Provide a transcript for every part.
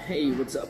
Hey, what's up?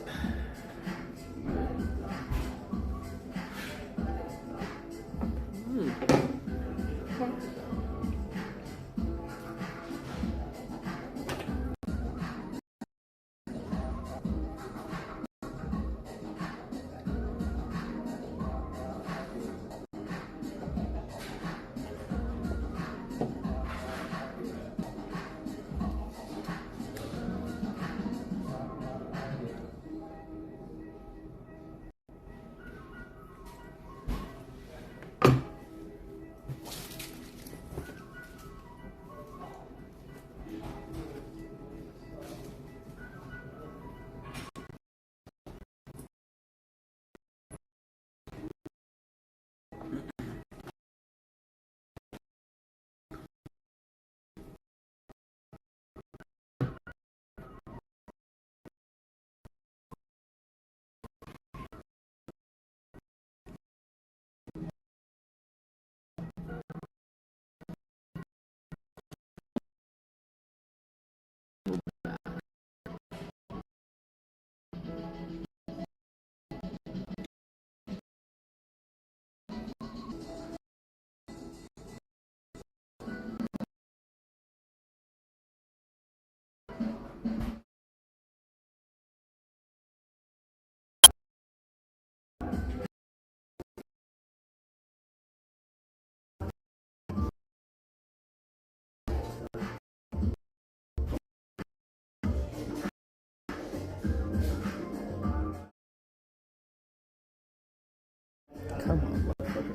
Come on, motherfucker.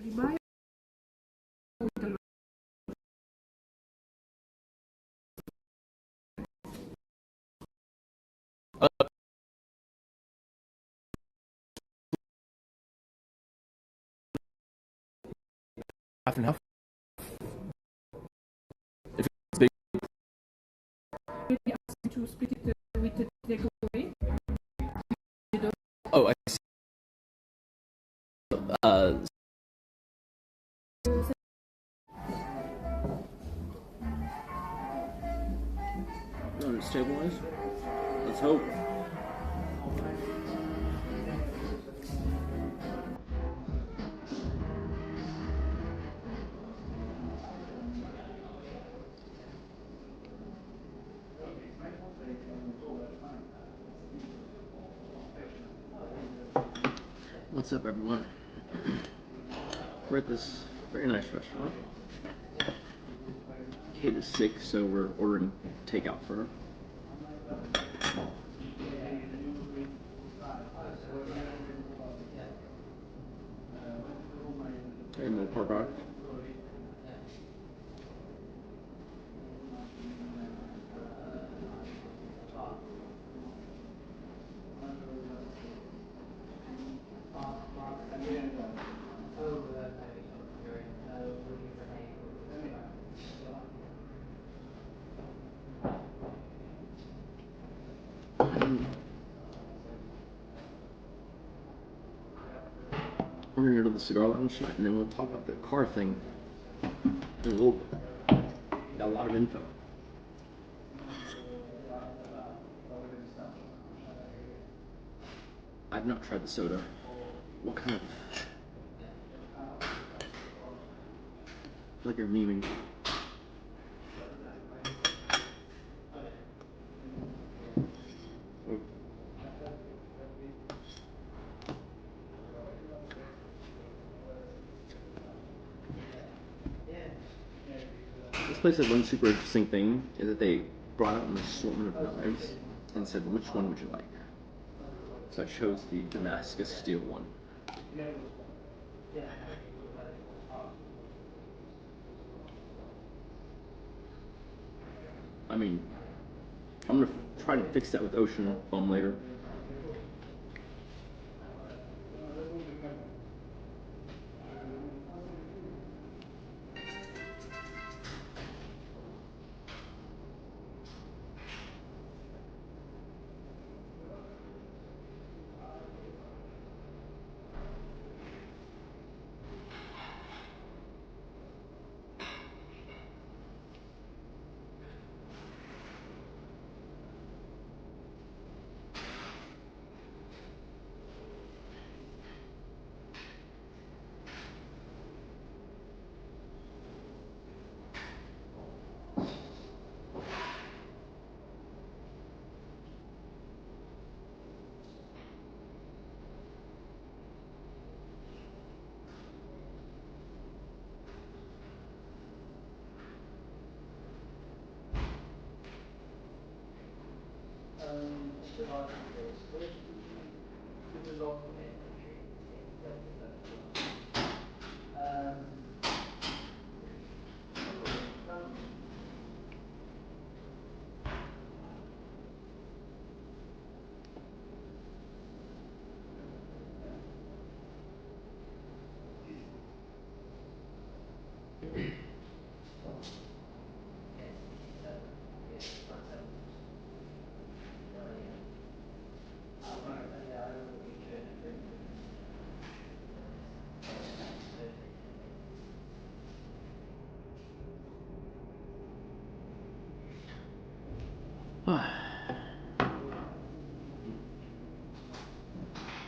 Ribayo Half and half. If it's big. maybe ask you to split it with the takeaway. Oh, I see. Stabilize. Let's hope. What's up, everyone? We're at this very nice restaurant. Kate is sick, so we're ordering takeout for her. Hey, Mo Park. We're gonna go to the cigar lounge tonight, and then we'll talk about the car thing in a little bit. Got a lot of info. I've not tried the soda. What kind of? I feel like you're memeing. Oh. This place had one super interesting thing, is that they brought out an assortment of knives and said, which one would you like? So I chose the Damascus steel one. I mean, I'm gonna try to fix that with ocean foam later.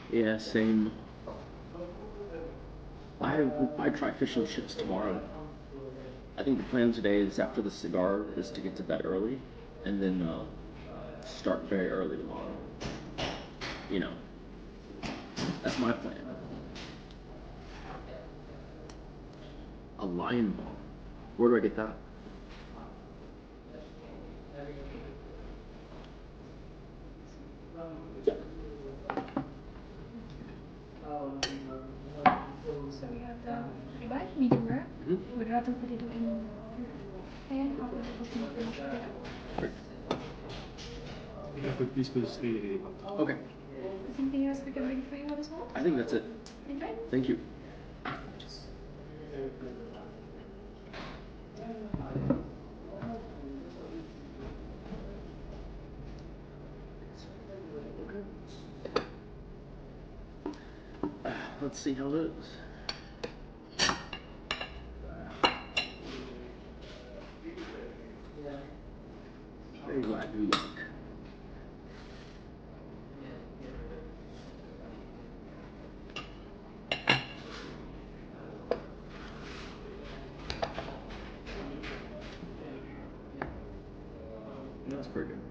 Yeah, same. I try fish and chips tomorrow. I think the plan today is after the cigar is to get to bed early, and then start very early tomorrow. You know, that's my plan. A lion ball. Where do I get that? So we have the ribeye, medium rare, with ratang potato and half of the portion of mashed potato. Perfect. Please put the Okay. Is there anything else we can bring for you at this moment? I think that's it. Okay. Thank you. Let's see how it is. Very wagyu like. That's pretty good.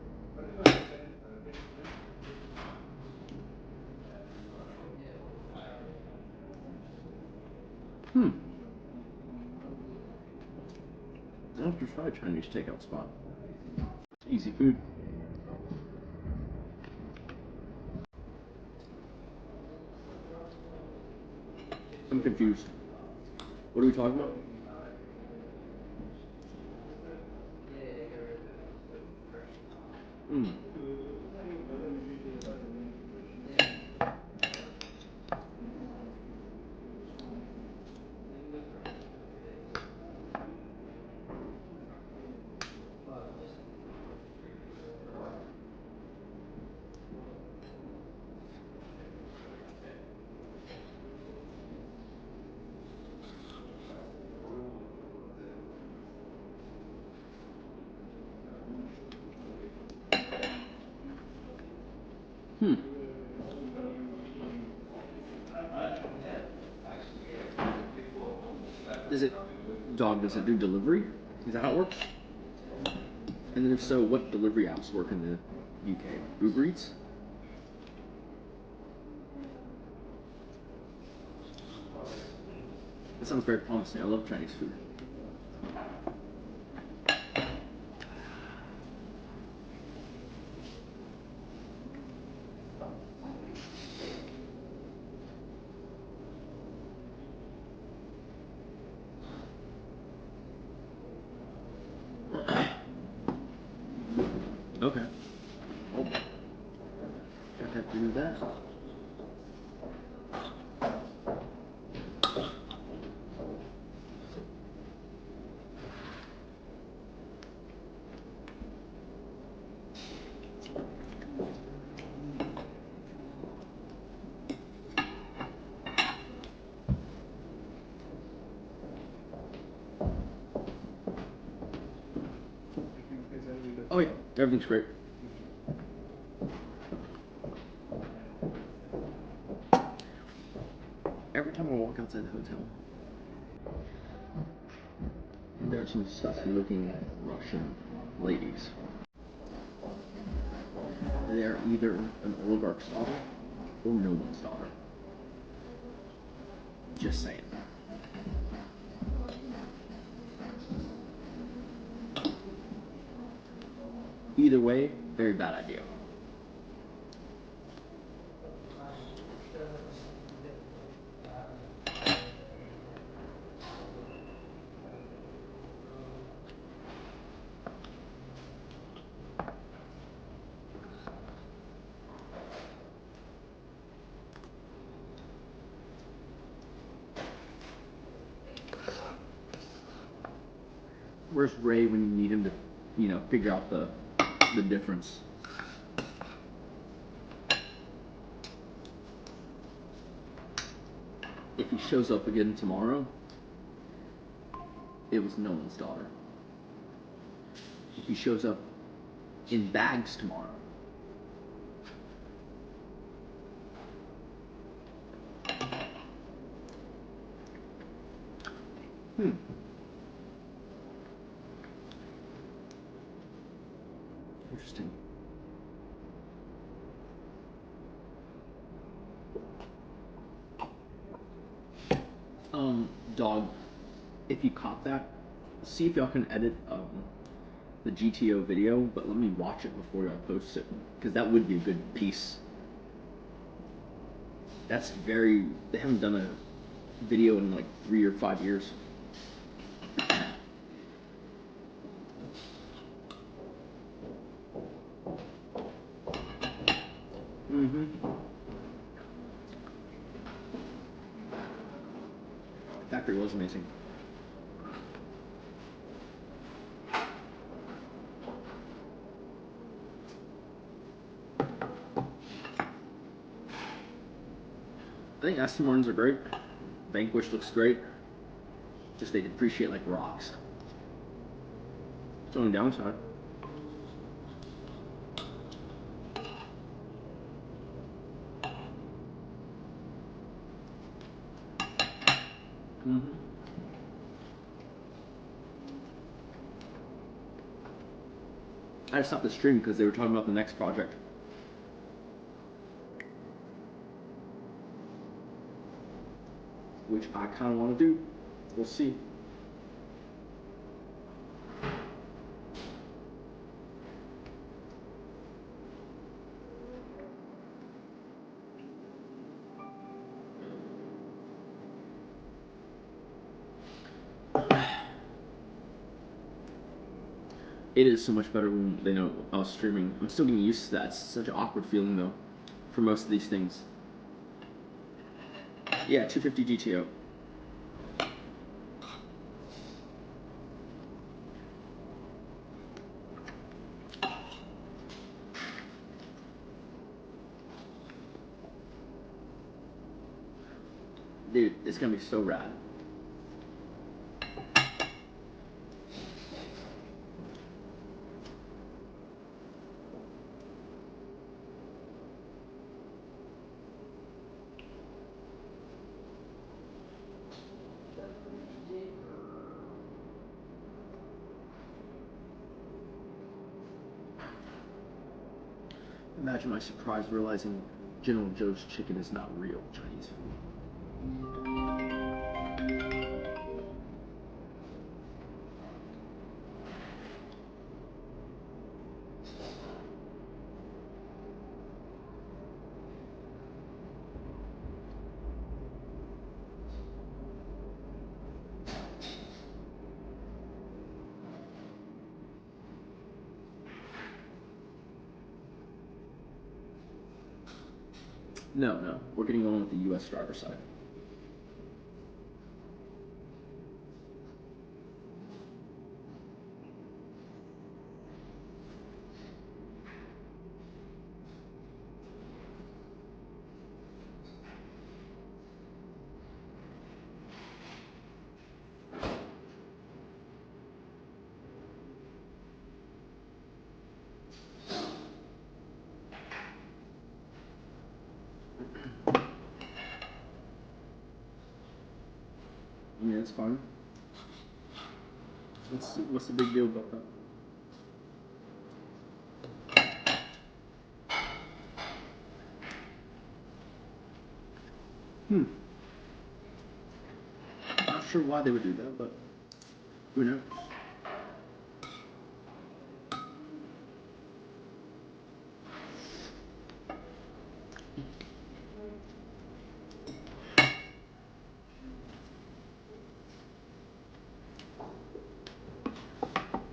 I'll have to try a Chinese takeout spot. Easy food. I'm confused. What are we talking about? Hmm. Hmm. Does it do delivery? Is that how it works? And then if so, what delivery apps work in the UK? Uber Eats? That sounds very promising. I love Chinese food. Okay. Oh. Got to have to do that. Oh yeah, everything's great. Every time I walk outside the hotel, there are some sussy looking Russian ladies. They're either an oligarch's daughter or no one's daughter. Just saying. Either way, very bad idea. Where's Ray when you need him to, figure out the difference? If he shows up again tomorrow, it was no one's daughter. If he shows up in bags tomorrow, interesting. Dog, if you caught that, see if y'all can edit the GTO video, but let me watch it before y'all post it, because that would be a good piece. They haven't done a video in like 3 or 5 years. Factory was amazing. I think Aston Martins are great. Vanquish looks great. Just they depreciate like rocks. It's the only downside. I stopped the stream because they were talking about the next project. Which I kind of want to do. We'll see. It is so much better when they know I was streaming. I'm still getting used to that. It's such an awkward feeling though, for most of these things. Yeah, 250 GTO. Dude, it's gonna be so rad. Imagine my surprise realizing General Joe's chicken is not real Chinese food. No. We're getting on with the U.S. driver's side. Yeah, it's fine. What's the big deal about that? Not sure why they would do that, but who knows?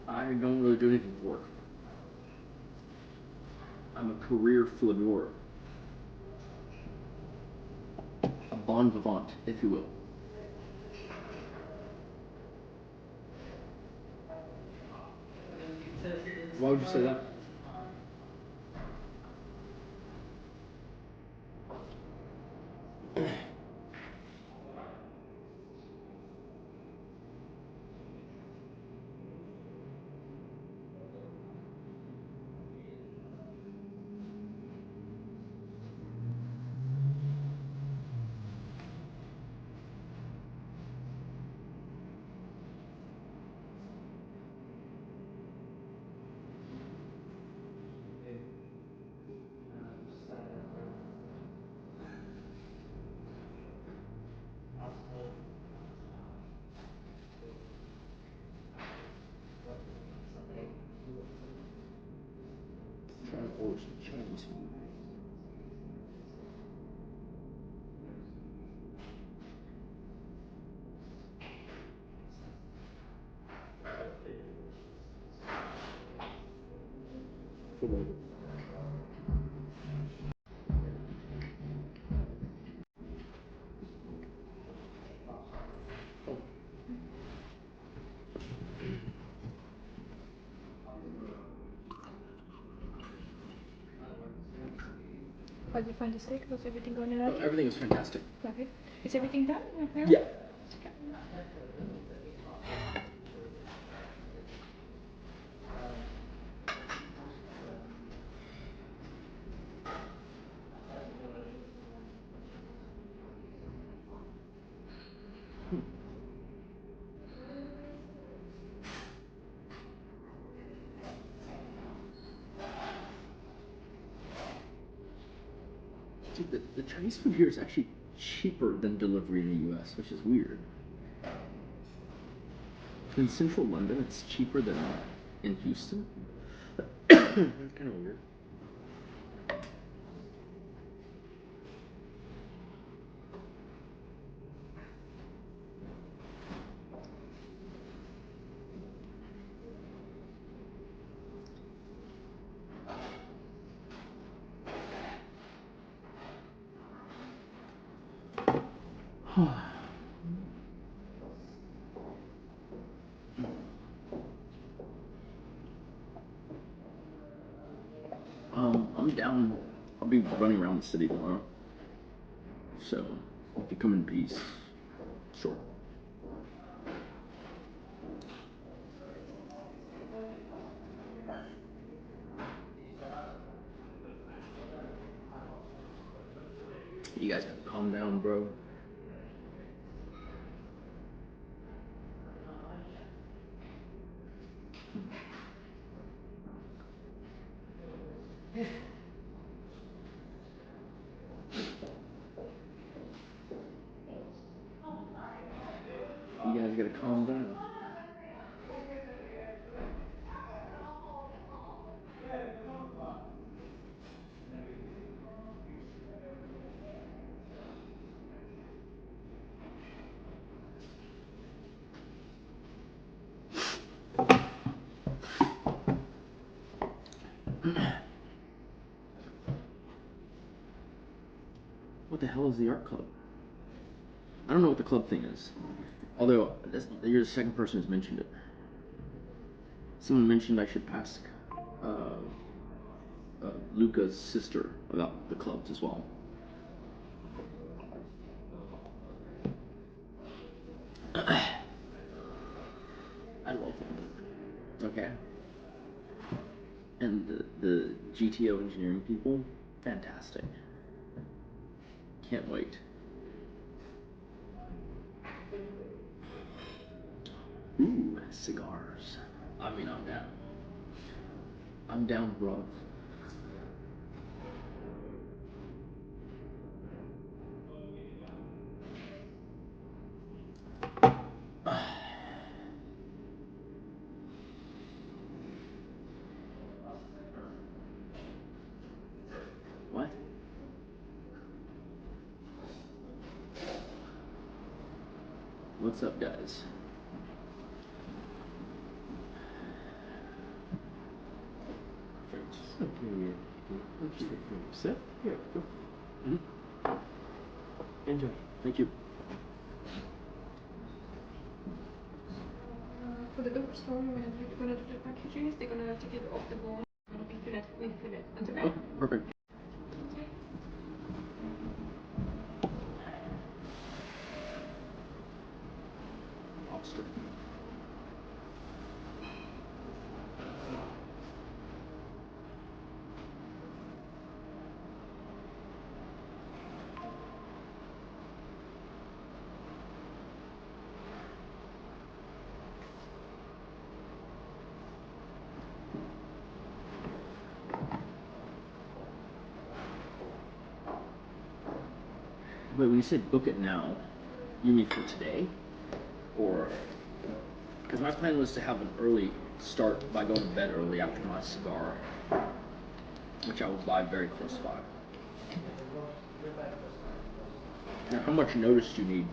I don't really do anything for work. I'm a career flaneur. A bon vivant, if you will. Why would you say that? Trying to order some Chinese food. How did you find the steak? Was everything going alright? Oh, everything was fantastic. Okay. Is everything done? Now? Yeah. Okay. Dude, the Chinese food here is actually cheaper than delivery in the US, which is weird. In central London, it's cheaper than in Houston. That's kind of weird. I'm down. I'll be running around the city tomorrow. So, if you come in peace, sure. You guys gotta calm down, bro. You guys gotta calm down. What the hell is the art club? I don't know what the club thing is. Although, you're the second person who's mentioned it. Someone mentioned I should ask Luca's sister about the clubs as well. I love London. Okay. And the GTO engineering people, fantastic. Can't wait. Ooh, cigars. I mean, I'm down. I'm down, bro. What? What's up, guys? Sit? Yeah, go. Mm-hmm. Enjoy. Thank you. the first one, when you're gonna do the packages, they're gonna take it off the bone. Gonna be fill it until Oh, perfect. Lobster. Wait, when you said book it now, you mean for today? Or, because my plan was to have an early start by going to bed early after my cigar, which I will buy very close by. Now, how much notice do you need?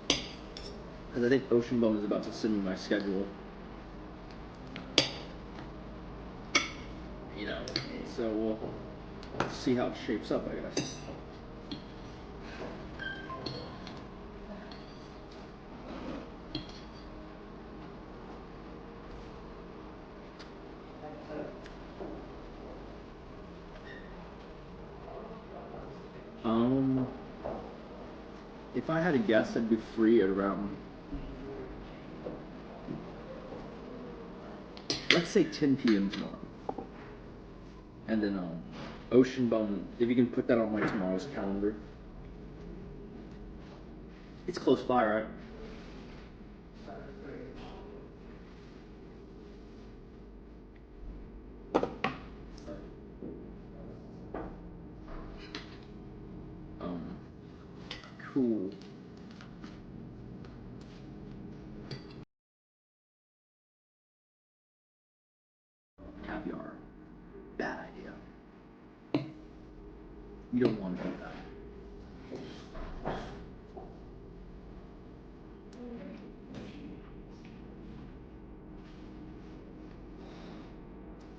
Because I think Ocean Bum is about to send me my schedule. You know, so we'll see how it shapes up, I guess. Um, if I had to guess, I'd be free at around, let's say 10 p.m. tomorrow. And then Ocean Bum, if you can put that on my tomorrow's calendar. It's close by, right? Um, cool. Caviar. Bad idea. You don't want to do that.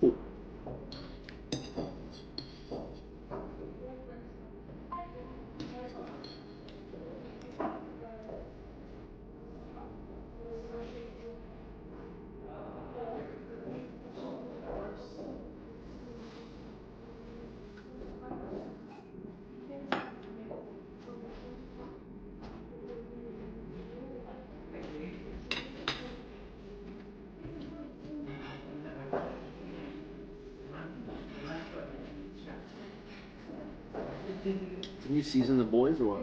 Cool. Can you season the boys or what?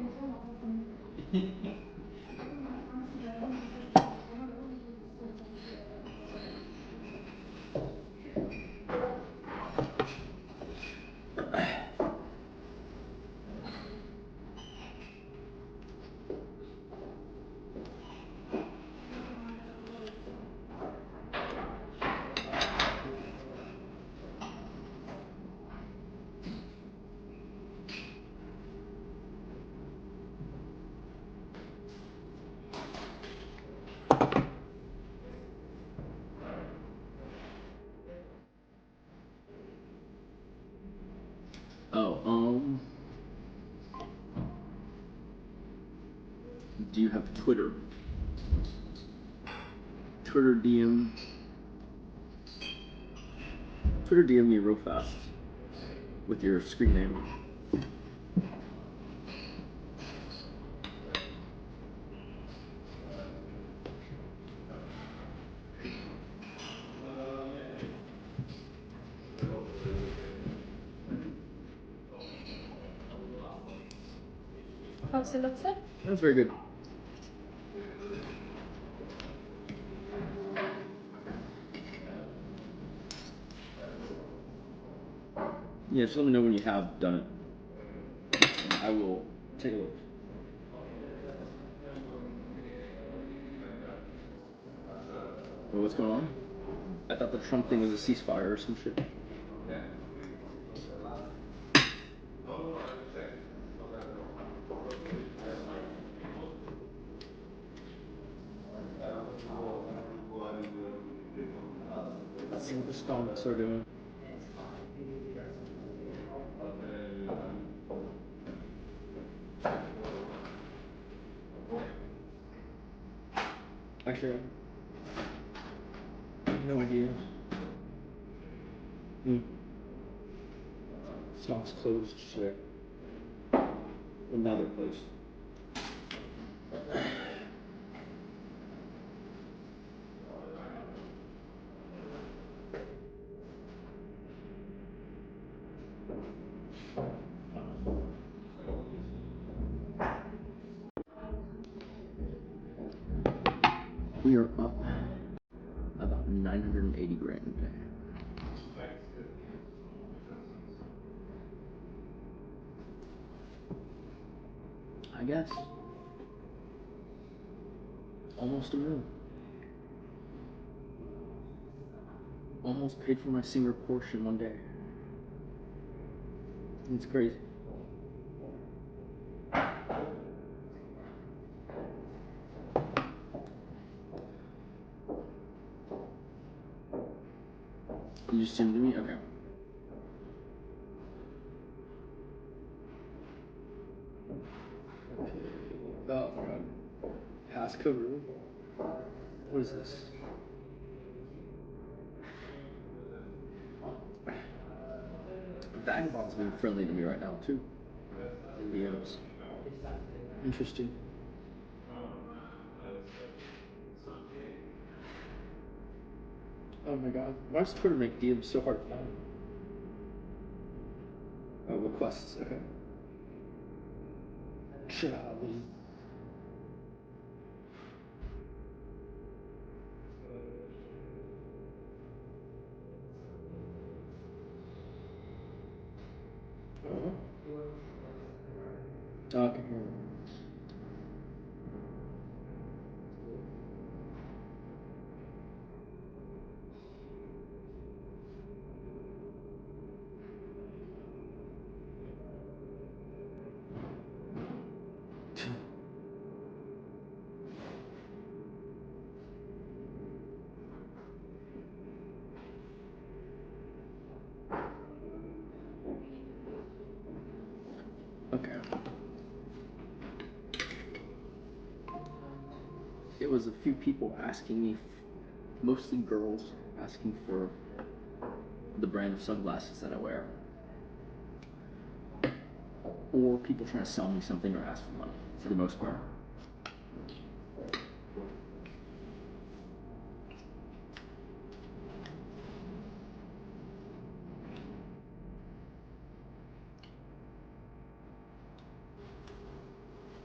Oh, do you have Twitter? Twitter DM. Twitter DM me real fast with your screen name. How's it look, sir? That's very good. Yeah, just let me know when you have done it. I will take a look. Well, what's going on? I thought the Trump thing was a ceasefire or some shit. Let's see what the stomachs are doing. Actually, I have no idea. Smells closed today. Another place. We are up about 980 grand today. I guess. Almost a mil. Almost paid for my senior portion one day. It's crazy. You just tuned to me? Okay. Okay. Oh my god. Passcode. What is this? Vagabond's being friendly to me right now too. In DMs. Interesting. Oh my god. Why does Twitter make DMs so hard to find? Oh, requests. Okay. Charlie. Oh, I can hear it. Okay. It was a few people asking me, mostly girls, asking for the brand of sunglasses that I wear. Or people trying to sell me something or ask for money, for the most part.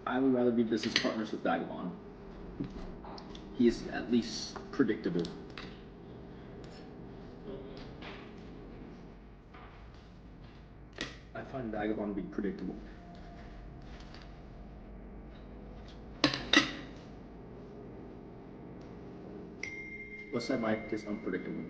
I would rather be business partners with Vagabond. He is at least predictable. I find Vagabond to be predictable. What's that mic is unpredictable.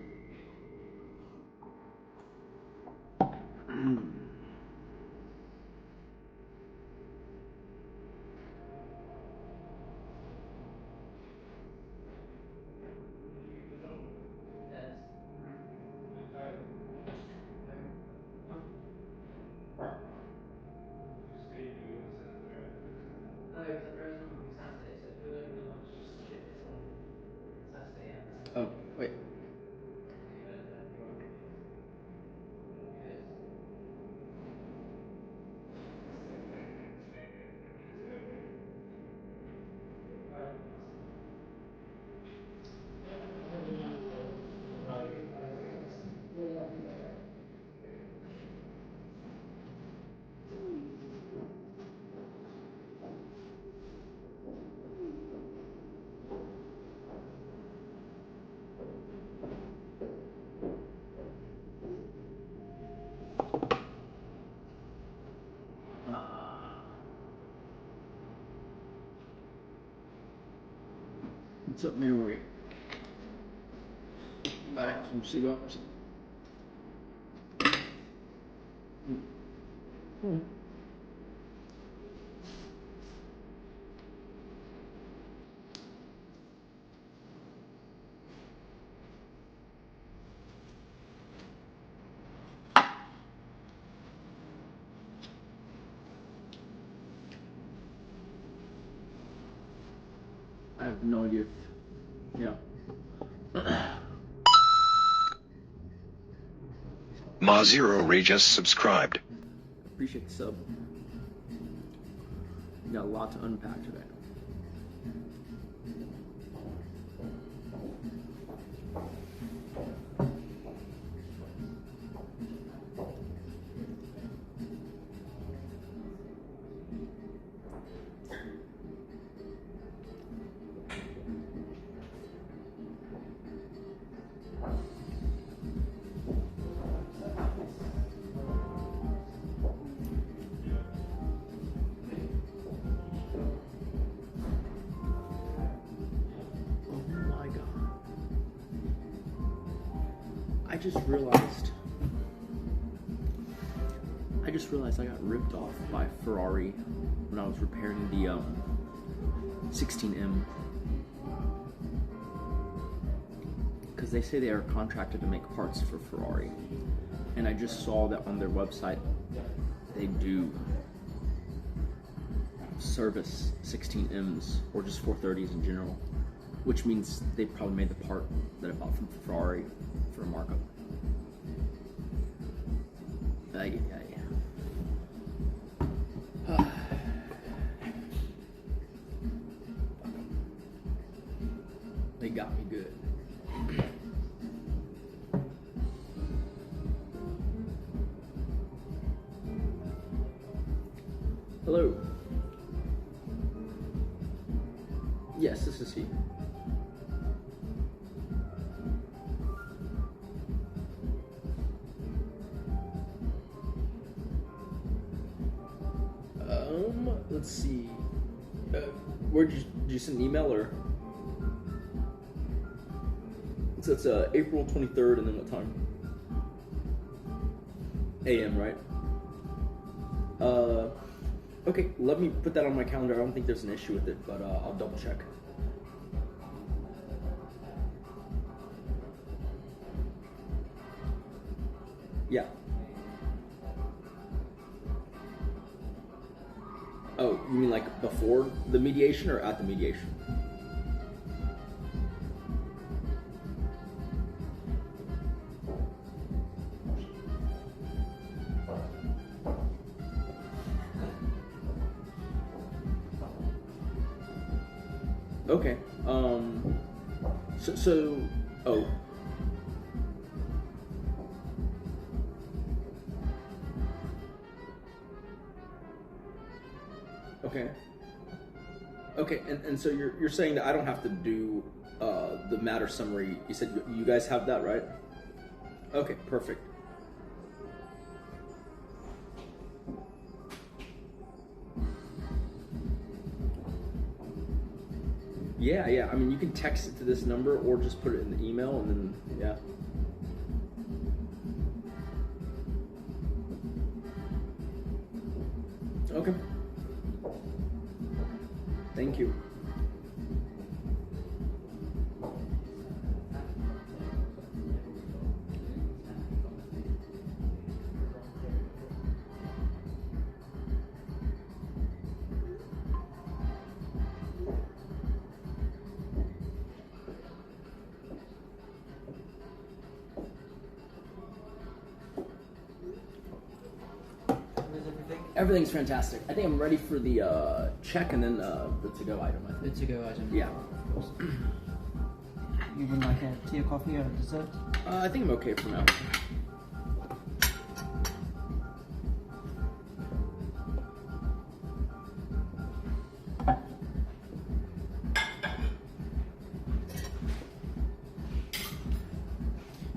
Oh, wait. What's up, Mary? Buy some cigars. I have no idea if Yeah. Ma0 Ray just subscribed. Appreciate the sub. Got a lot to unpack today. I just realized I got ripped off by Ferrari when I was repairing the 16M, because they say they are contracted to make parts for Ferrari, and I just saw that on their website they do service 16Ms or just 430s in general, which means they probably made the part that I bought from Ferrari for a markup. They got me good. Hello. Yes, this is he. Let's see. Where did you send an email or? So it's April 23rd, and then what time? AM, right? Okay, let me put that on my calendar. I don't think there's an issue with it, but I'll double check. Yeah. Oh, you mean like before the mediation or at the mediation? Okay. Oh. Okay. Okay, and so you're saying that I don't have to do the matter summary. You said you guys have that, right? Okay, perfect. Yeah. I mean, you can text it to this number or just put it in the email, and then yeah. Okay. Thank you. Everything's fantastic. I think I'm ready for the check and then the to-go item. I think. The to-go item? Yeah. Of course. You would like a tea or coffee or a dessert? I think I'm okay for now.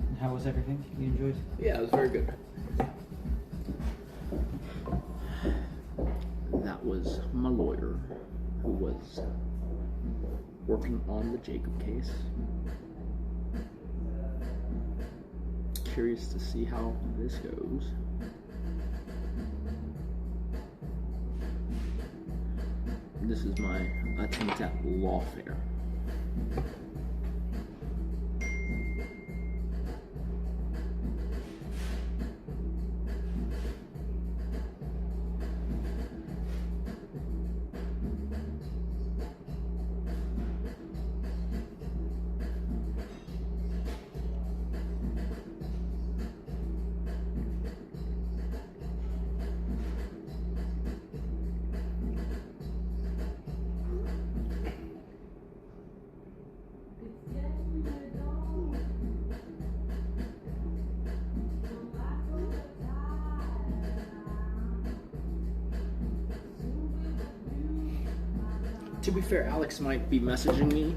And how was everything? You enjoyed? Yeah, it was very good. That was my lawyer, who was working on the Jacob case. Curious to see how this goes. This is my attempt at lawfare. To be fair, Alex might be messaging me,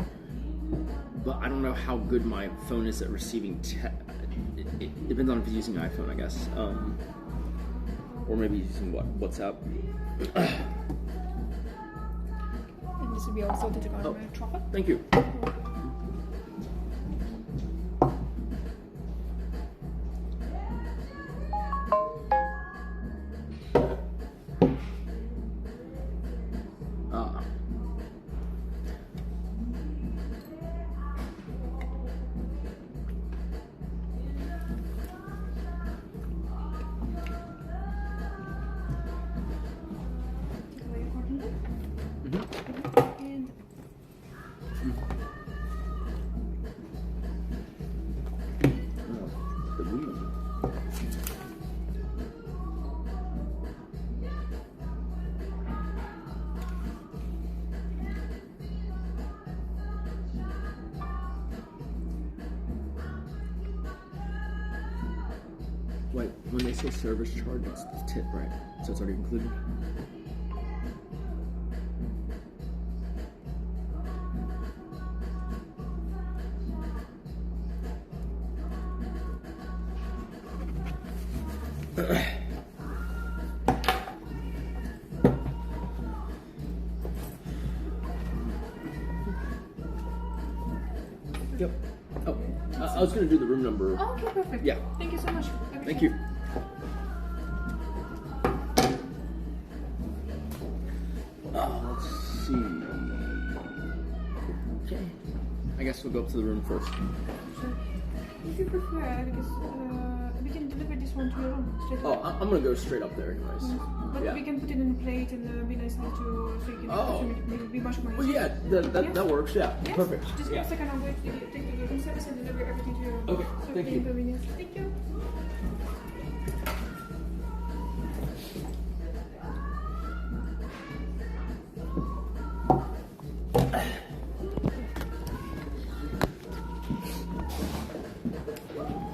but I don't know how good my phone is at receiving it depends on if he's using an iPhone, I guess. Or maybe he's using WhatsApp. And this will be also the Oh, chocolate. thank you. Wait, when they say service charge, it's the tip, right? So it's already included? Yep. Oh, I was gonna do the room number. Oh, okay, perfect. Yeah. Thank you so much. Thank you. Let's see. Okay. I guess we'll go up to the room first. Sure. If you prefer, because we can deliver this one to your room straight away. Oh, I'm gonna go straight up there anyways. But Yeah. we can put it in a plate and be nice enough to so you can be much more Well, easy. yeah, that works. Yeah, Yes? perfect. Just give Yeah. a second, I'll wait to take the room service and deliver everything to your room. Okay, So thank for you. inconvenience. Thank you.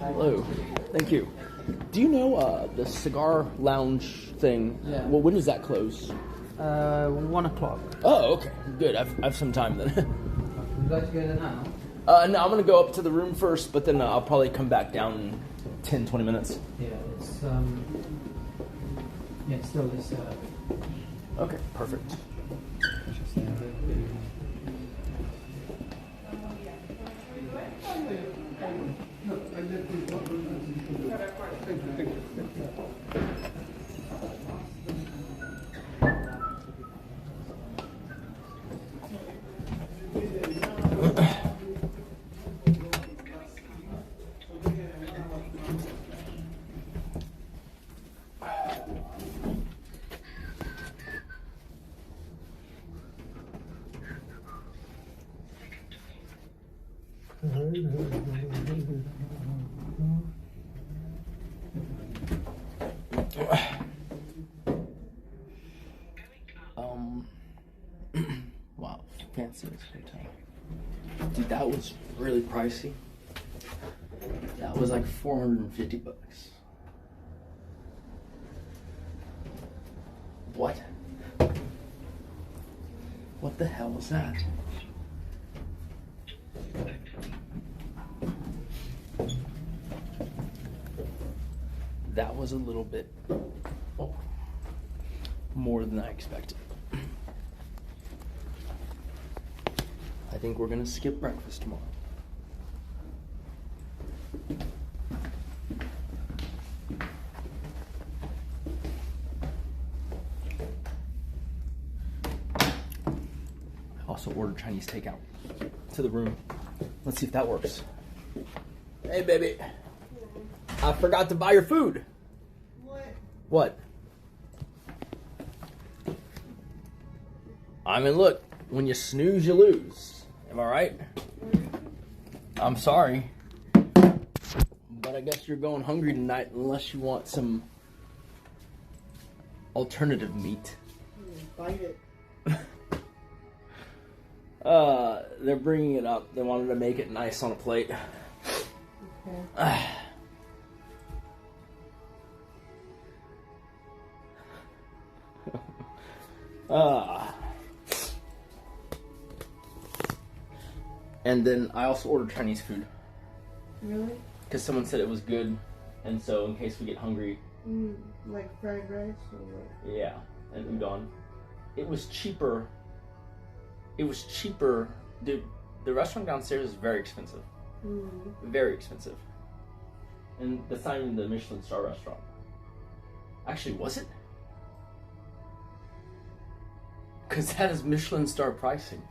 Hello. Thank you. Do you know the cigar lounge thing? Yeah. Well, when does that close? 1 o'clock. Oh, okay. Good. I've some time then. You guys together now? No, I'm gonna go up to the room first, but then I'll probably come back down in 10, 20 minutes. Yeah, it's still this. Okay, perfect. Wow, fancy this hotel. Dude, that was really pricey. That was like $450. What? What the hell was that? That was a little bit more than I expected. I think we're gonna skip breakfast tomorrow. I also ordered Chinese takeout to the room. Let's see if that works. Hey, baby. I forgot to buy your food. What? I mean, look, when you snooze, you lose. Am I right? I'm sorry. But I guess you're going hungry tonight unless you want some alternative meat. Bite it. They're bringing it up. They wanted to make it nice on a plate. Okay. And then I also ordered Chinese food. Really? Because someone said it was good, and so in case we get hungry. Like fried rice or what? Yeah, and udon. It was cheaper. Dude, the restaurant downstairs is very expensive. Very expensive. And that's not even the Michelin star restaurant. Actually, was it? Because that is Michelin star pricing.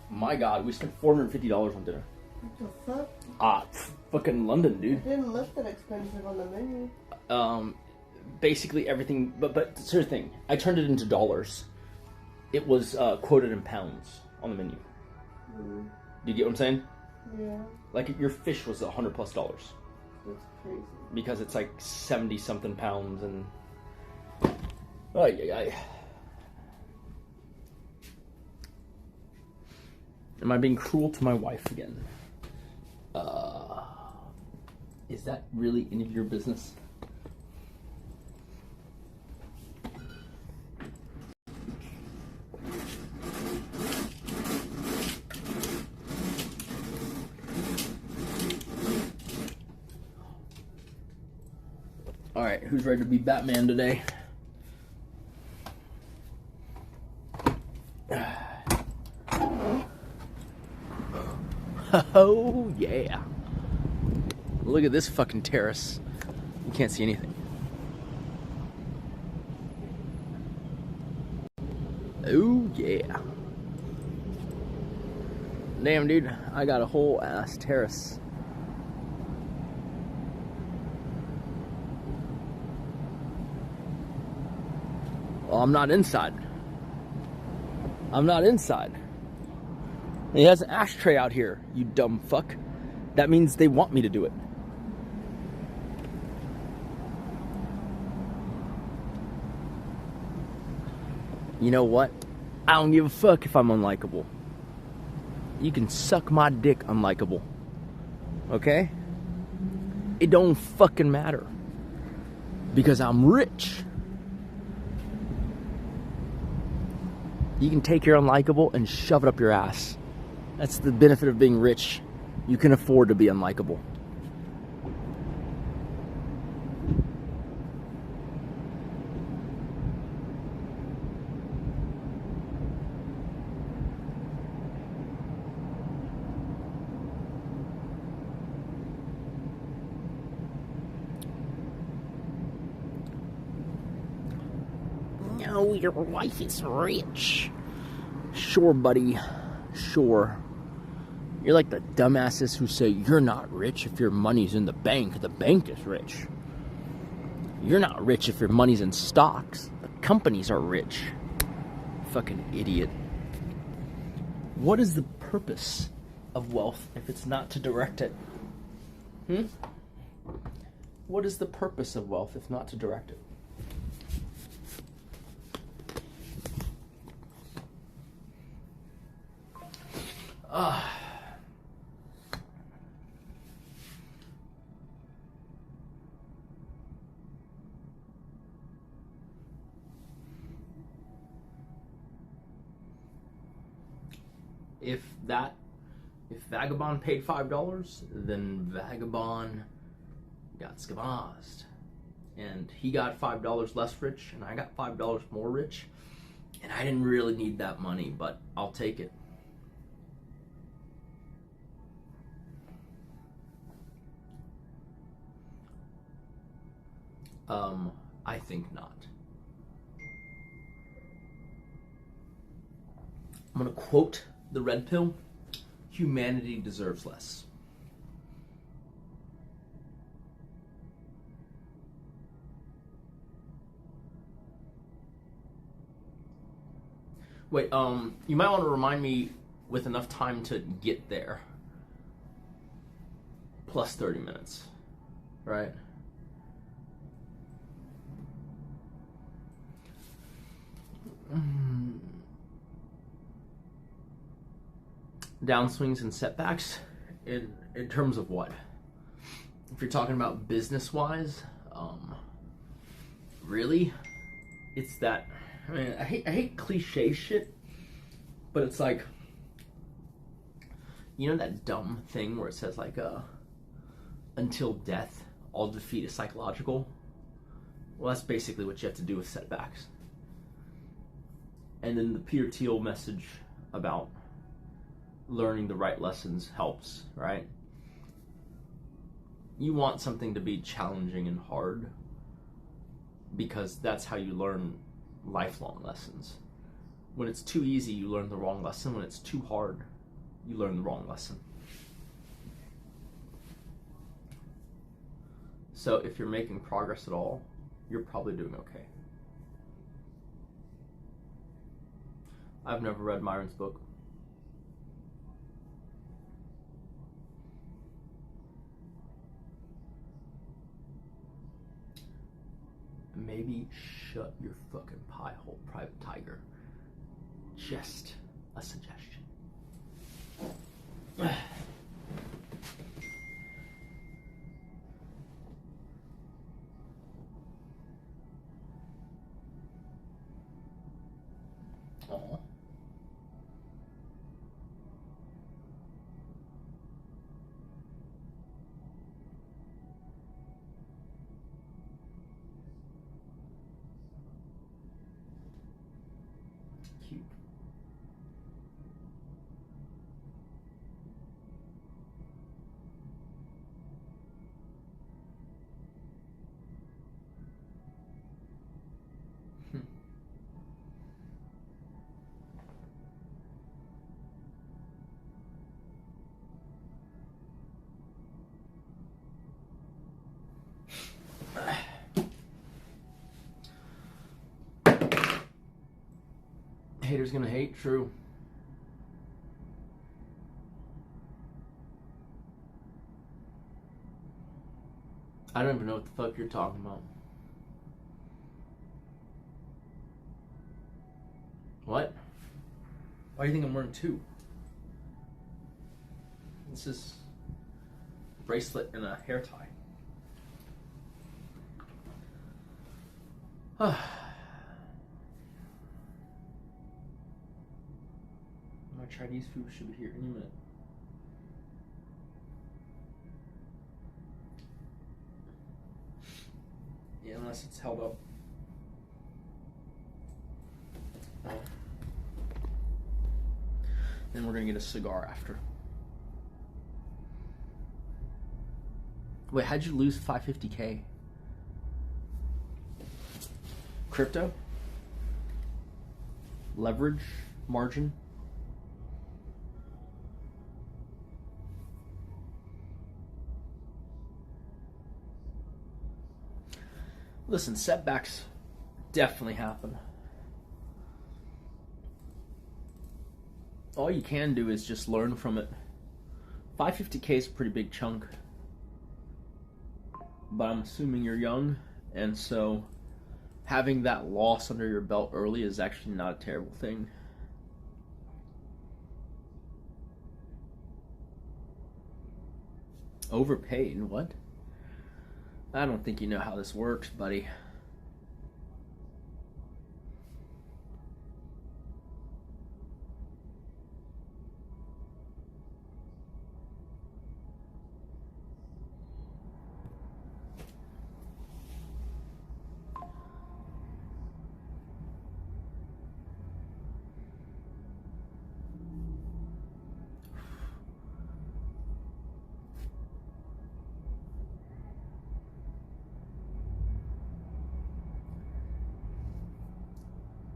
My God, we spent $450 on dinner. What the fuck? Fucking London, dude. It didn't look that expensive on the menu. Basically everything, but here's the thing. I turned it into dollars. It was quoted in pounds on the menu. Do you get what I'm saying? Yeah. Like your fish was $100+. That's crazy. Because it's like 70 something pounds and. Am I being cruel to my wife again? Is that really any of your business? All right, who's ready to be Batman today? Oh, yeah. Look at this fucking terrace. You can't see anything. Oh, yeah. Damn, dude. I got a whole ass terrace. Well, I'm not inside. I'm not inside. He has an ashtray out here, you dumb fuck. That means they want me to do it. You know what? I don't give a fuck if I'm unlikable. You can suck my dick, unlikable. Okay? It don't fucking matter. Because I'm rich. You can take your unlikable and shove it up your ass. That's the benefit of being rich. You can afford to be unlikable. No, your wife is rich. Sure, buddy. Sure. You're like the dumbasses who say you're not rich if your money's in the bank. The bank is rich. You're not rich if your money's in stocks. The companies are rich. Fucking idiot. What is the purpose of wealth if it's not to direct it? What is the purpose of wealth if not to direct it? If Vagabond paid $5, then Vagabond got scavazed. And he got $5 less rich, and I got $5 more rich. And I didn't really need that money, but I'll take it. I think not. I'm gonna quote the red pill: humanity deserves less. Wait, you might want to remind me with enough time to get there. Plus 30 minutes, right? Downswings and setbacks in terms of what? If you're talking about business wise, really, it's that. I mean, I hate cliche shit, but it's like You know that dumb thing where it says like until death, all defeat is psychological? Well, that's basically what you have to do with setbacks. And then the Peter Thiel message about learning the right lessons helps, right? You want something to be challenging and hard because that's how you learn lifelong lessons. When it's too easy, you learn the wrong lesson. When it's too hard, you learn the wrong lesson. So if you're making progress at all, you're probably doing okay. I've never read Myron's book. Maybe shut your fucking pie hole, Private Tiger. Just a suggestion. Aw. Cute. Haters gonna hate, true. I don't even know what the fuck you're talking about. What? Why do you think I'm wearing two? This is a bracelet and a hair tie. My Chinese food should be here any minute. Yeah, unless it's held up. Then we're gonna get a cigar after. Wait, how'd you lose 550K? Crypto? Leverage? Margin? Listen, setbacks definitely happen. All you can do is just learn from it. 550K is a pretty big chunk. But I'm assuming you're young, and so having that loss under your belt early is actually not a terrible thing. Overpaid? What? I don't think you know how this works, buddy.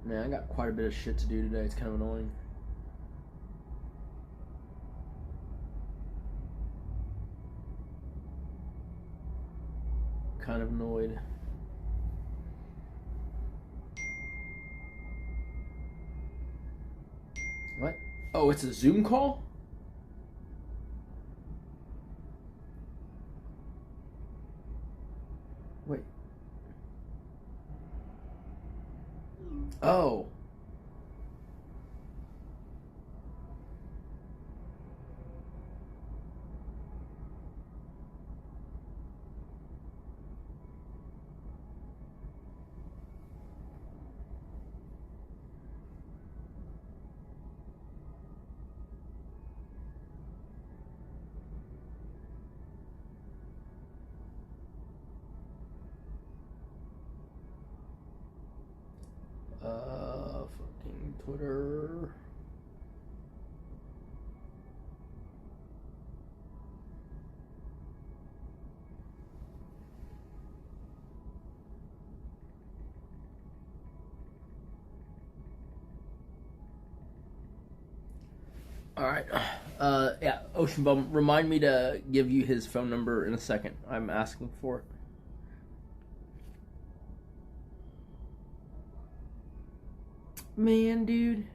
Man, I got quite a bit of shit to do today. It's kind of annoying. Kind of annoyed. What? Oh, it's a Zoom call? Wait. Oh. Twitter. All right. Yeah, Ocean Bum, remind me to give you his phone number in a second. I'm asking for it. Man, dude.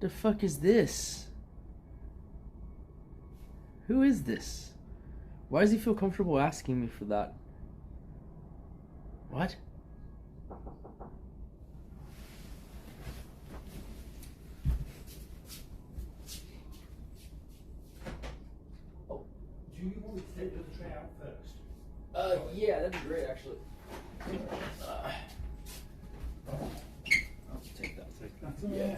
The fuck is this? Who is this? Why does he feel comfortable asking me for that? What? Do you want me to take the other tray out first? Yeah, that'd be great, actually. I'll take that. Yeah.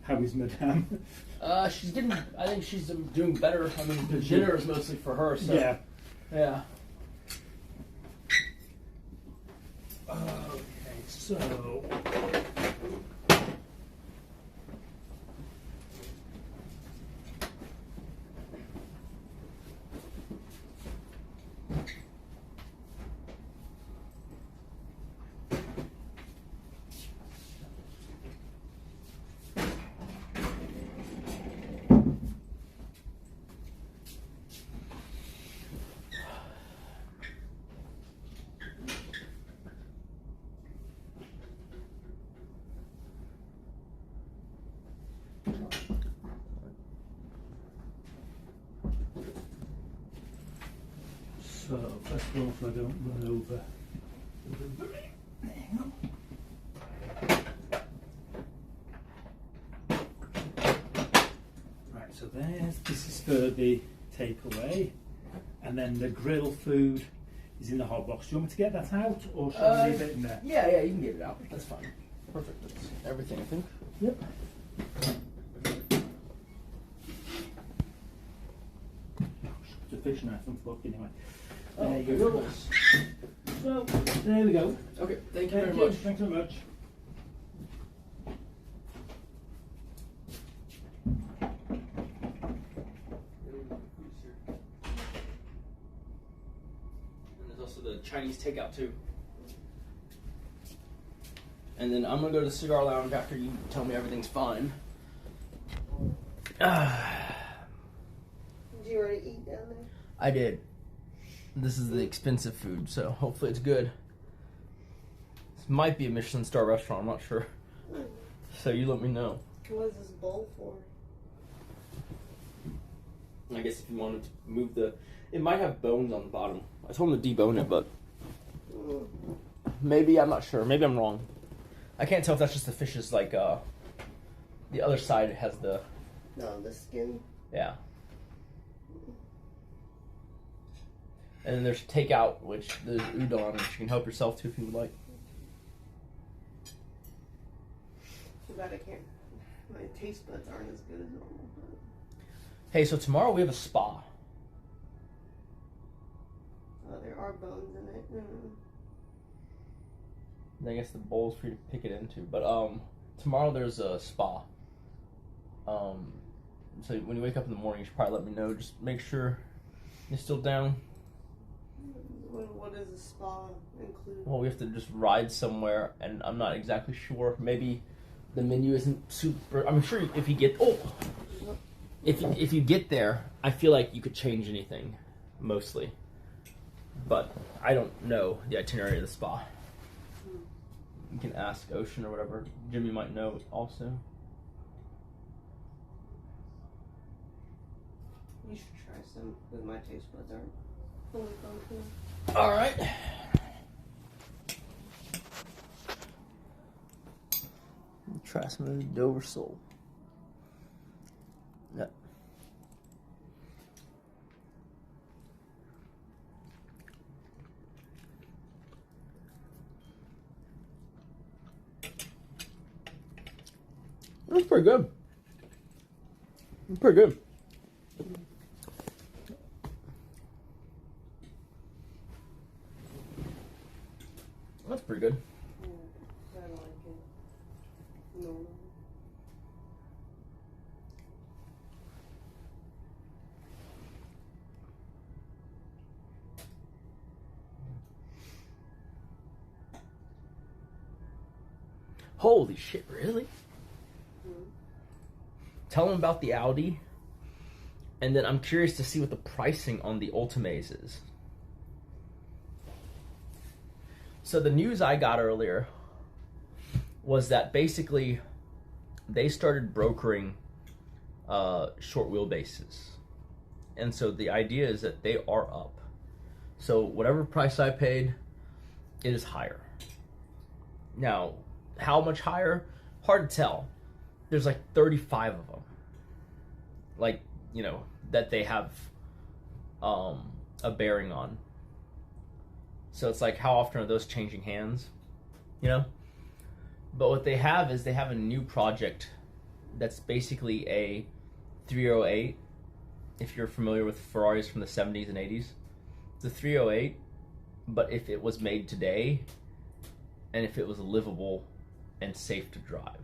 How is Madame? She's getting. I think she's doing better. I mean, the dinner is mostly for her. So. Yeah. Yeah. Okay, so. So, first of all, if I don't run over. Hang on. Right, so this is for the takeaway, and then the grill food is in the hot box. Do you want me to get that out, or should I leave it in there? Yeah, you can get it out. That's fine. Perfect. That's everything, I think. Yep. It's a fish knife, I'm fucking anyway. There you go. So, there we go. Okay, thank you very Thank you. much. Thanks very much. And there's also the Chinese takeout too. And then I'm gonna go to the cigar lounge after you tell me everything's fine. Did you already eat down there? I did. This is the expensive food, so hopefully it's good. This might be a Michelin star restaurant, I'm not sure. So you let me know. What is this bowl for? I guess if you wanted to move the... It might have bones on the bottom. I told him to debone it, but... Maybe, I'm not sure. Maybe I'm wrong. I can't tell if that's just the fish's, like, the other side has the... No, the skin. Yeah. And then there's takeout, which there's udon, which you can help yourself to if you would like. Too bad I can't. My taste buds aren't as good as normal. Hey, so tomorrow we have a spa. There are bones in it. I guess the bowl's for you to pick it into. But tomorrow there's a spa. So when you wake up in the morning, you should probably let me know. Just make sure you're still down. What does the spa include? Well, we have to just ride somewhere, and I'm not exactly sure. Maybe the menu isn't super. I'm sure if you get if you get there, I feel like you could change anything, mostly. But I don't know the itinerary of the spa. You can ask Ocean or whatever. Jimmy might know also. You should try some, because my taste buds aren't fully functional. All right. Try some of the Dover sole. Yep. That's pretty good. It's pretty good. That's pretty good. Holy shit, really? Tell them about the Audi. And then I'm curious to see what the pricing on the Ultimates is. So the news I got earlier was that basically they started brokering short wheelbases. And so the idea is that they are up. So whatever price I paid, it is higher. Now, how much higher? Hard to tell. There's like 35 of them. Like, you know, that they have a bearing on. So it's like, how often are those changing hands? You know? But what they have is they have a new project that's basically a 308. If you're familiar with Ferraris from the 70s and 80s, it's a 308, but if it was made today and if it was livable and safe to drive.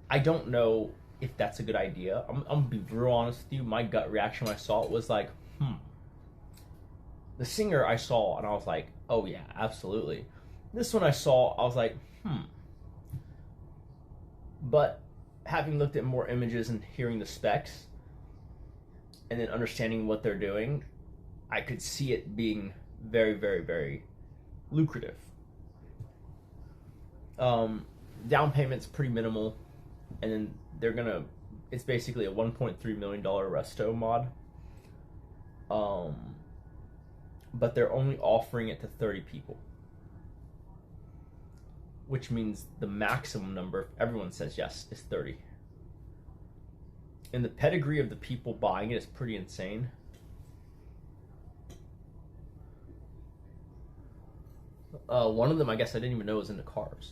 I don't know if that's a good idea. I'm gonna be real honest with you. My gut reaction when I saw it was like, The Singer I saw and I was like, oh yeah, absolutely. This one I saw, I was like, But having looked at more images and hearing the specs and then understanding what they're doing, I could see it being very, very, very lucrative. Down payment's pretty minimal, and then it's basically a $1.3 million resto mod. But they're only offering it to 30 people. Which means the maximum number, if everyone says yes, is 30. And the pedigree of the people buying it is pretty insane. One of them, I guess I didn't even know was into cars.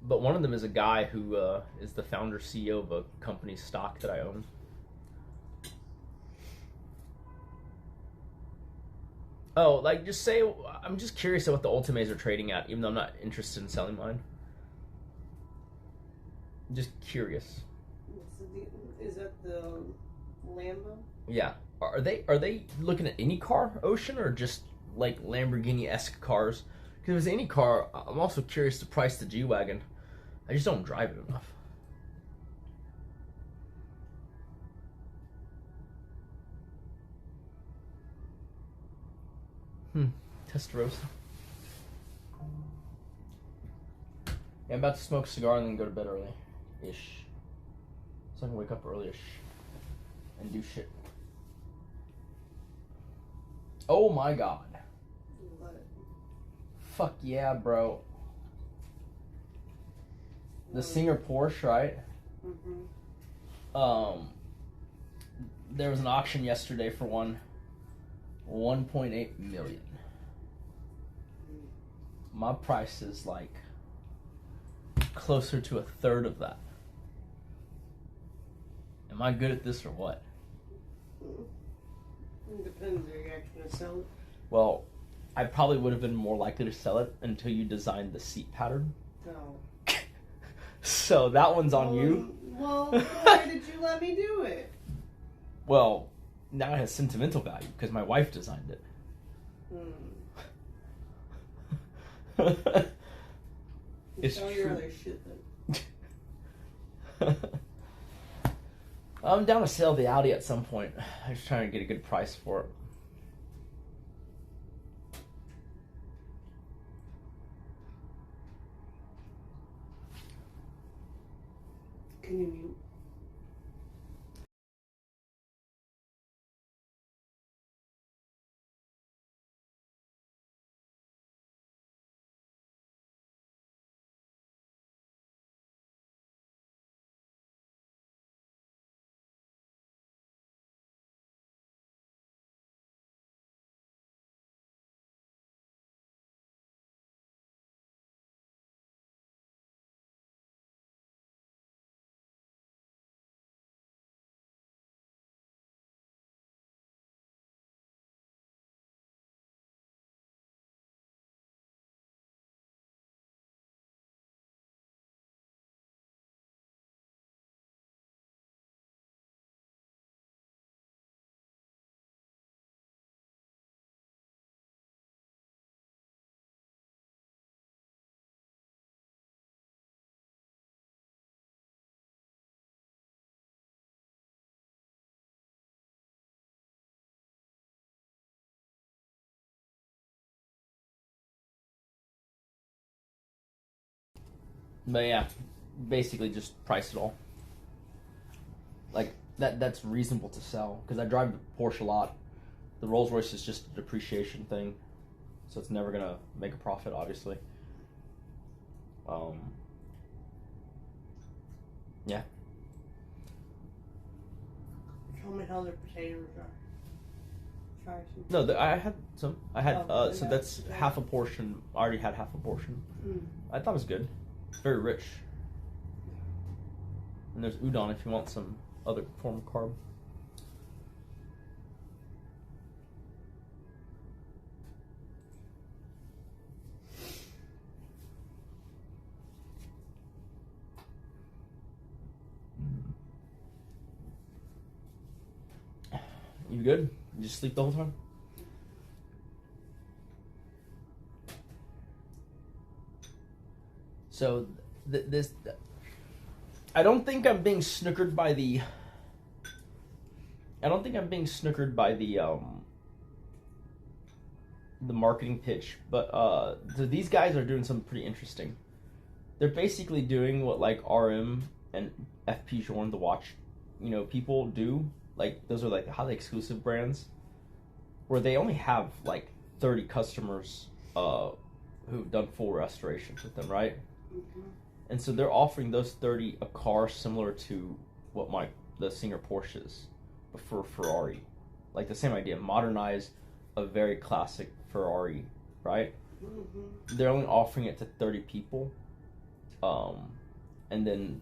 But one of them is a guy who is the founder CEO of a company's stock that I own. Oh, like, just say, I'm just curious at what the Ultimates are trading at, even though I'm not interested in selling mine. Just curious. Is that the Lambo? Yeah. Are they looking at any car, Ocean, or just like Lamborghini-esque cars? Because if it's any car, I'm also curious to price the G-Wagon. I just don't drive it enough. Testarossa. Yeah, I'm about to smoke a cigar and then go to bed early-ish. So I can wake up early-ish and do shit. Oh my god. What? Fuck yeah, bro. The Singer Porsche, right? There was an auction yesterday for 1.8 million. My price is like closer to a third of that. Am I good at this or what? It depends. Are you actually going to sell it? Well, I probably would have been more likely to sell it until you designed the seat pattern. No. So that one's on you. Well, why did you let me do it? Well, now it has sentimental value because my wife designed it. It's Sell true. your other shit then. I'm down to sell the Audi at some point. I'm just trying to get a good price for it. Can you mute? But yeah, basically just price it all. Like that's reasonable to sell because I drive the Porsche a lot. The Rolls Royce is just a depreciation thing, so it's never gonna make a profit, obviously. Yeah. Tell me how their potatoes are. Try some. No, I had some. I had Oh, so yeah. that's half a portion. I already had half a portion. Mm. I thought it was good. It's very rich. And there's udon if you want some other form of carb. You good? You just sleep the whole time? So this, I don't think I'm being snookered by the. I don't think I'm being snookered by the marketing pitch, but so these guys are doing something pretty interesting. They're basically doing what like RM and FP Journe, the watch, people do. Like those are like highly exclusive brands, where they only have like 30 customers who've done full restorations with them, right? Mm-hmm. And so they're offering those 30 a car similar to what the Singer Porsches, but for Ferrari. Like the same idea, modernize a very classic Ferrari, right? Mm-hmm. They're only offering it to 30 people, and then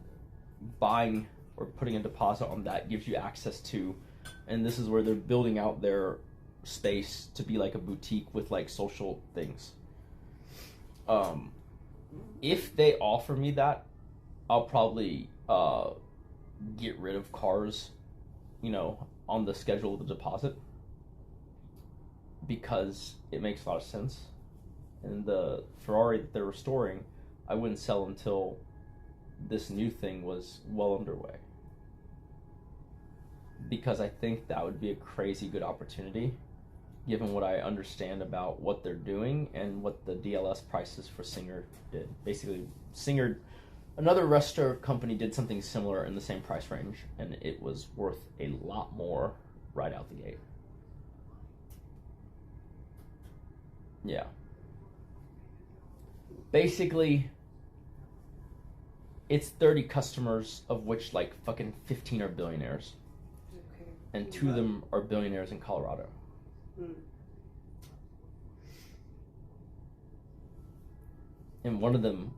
buying or putting a deposit on that gives you access to, and this is where they're building out their space to be like a boutique with like social things. If they offer me that, I'll probably get rid of cars, on the schedule of the deposit, because it makes a lot of sense. And the Ferrari that they're restoring, I wouldn't sell until this new thing was well underway, because I think that would be a crazy good opportunity, given what I understand about what they're doing and what the DLS prices for Singer did. Basically, Singer, another restore company, did something similar in the same price range, and it was worth a lot more right out the gate. Yeah. Basically, it's 30 customers, of which like fucking 15 are billionaires. Okay. And 2 of them are billionaires in Colorado. Mm. And one of them,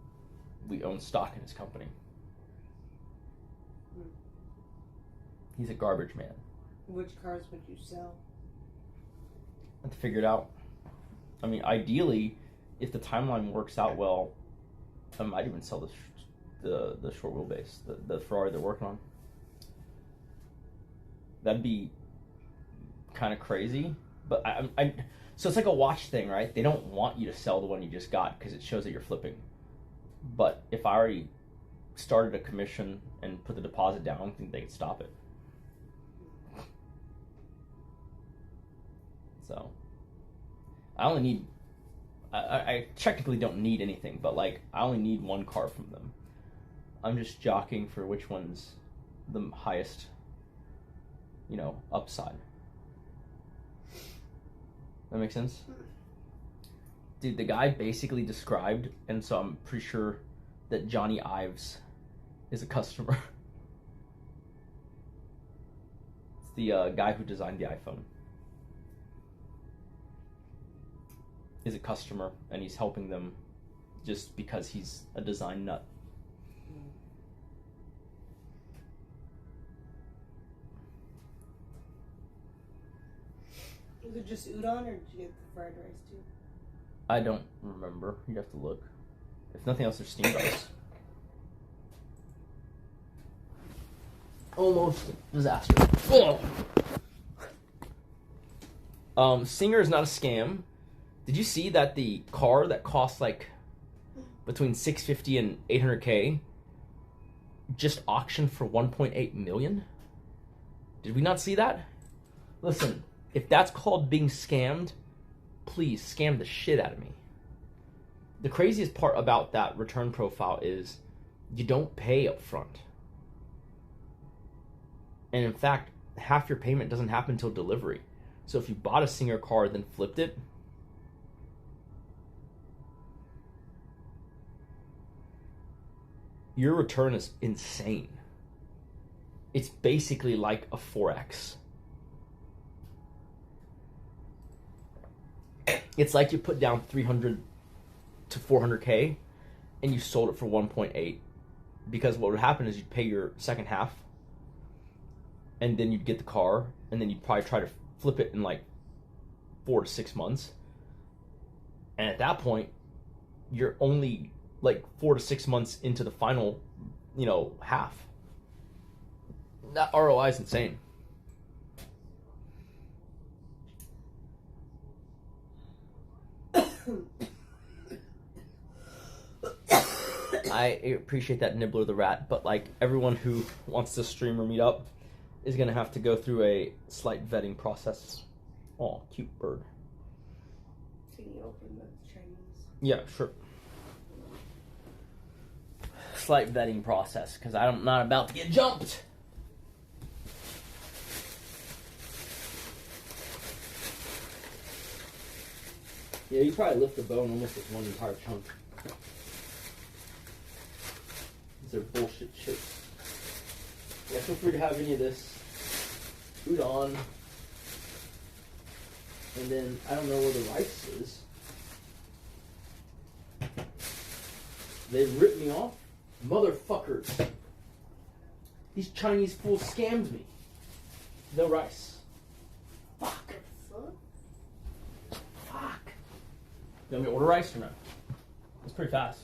we own stock in his company. Mm. He's a garbage man. Which cars would you sell? I have to figure it out. I mean, ideally, if the timeline works out well, I might even sell the short wheelbase, the Ferrari they're working on. That'd be kind of crazy, but so it's like a watch thing, right? They don't want you to sell the one you just got because it shows that you're flipping. But if I already started a commission and put the deposit down, I don't think they could stop it. So I only need, I technically don't need anything, but like I only need one car from them. I'm just jockeying for which one's the highest, upside. That makes sense? Dude, the guy basically described, and so I'm pretty sure that Johnny Ives is a customer. It's the guy who designed the iPhone. Is a customer, and he's helping them just because he's a design nut. Was it just udon, or did you get the fried rice too? I don't remember. You'd have to look. If nothing else, there's steamed rice. Almost disaster. Oh. Singer is not a scam. Did you see that the car that costs like between $650 and $800K just auctioned for $1.8 million? Did we not see that? Listen, if that's called being scammed, please scam the shit out of me. The craziest part about that return profile is you don't pay up front. And in fact, half your payment doesn't happen until delivery. So if you bought a Singer car then flipped it, your return is insane. It's basically like a 4X. It's like you put down 300 to 400K and you sold it for 1.8, because what would happen is you'd pay your second half and then you'd get the car and then you'd probably try to flip it in like 4 to 6 months. And at that point, you're only like 4 to 6 months into the final, half. That ROI is insane. I appreciate that, Nibbler the Rat, but like everyone who wants to stream or meet up is going to have to go through a slight vetting process. Oh, cute bird. Can you open the Chinese? Yeah, sure. Slight vetting process, because I'm not about to get jumped. Yeah, you probably lift the bone almost with one entire chunk. These are bullshit chips. Yeah, feel free to have any of this. Udon. And then, I don't know where the rice is. They ripped me off? Motherfuckers. These Chinese fools scammed me. No rice. Fuck. Fuck. You want me to order rice or no? It's pretty fast.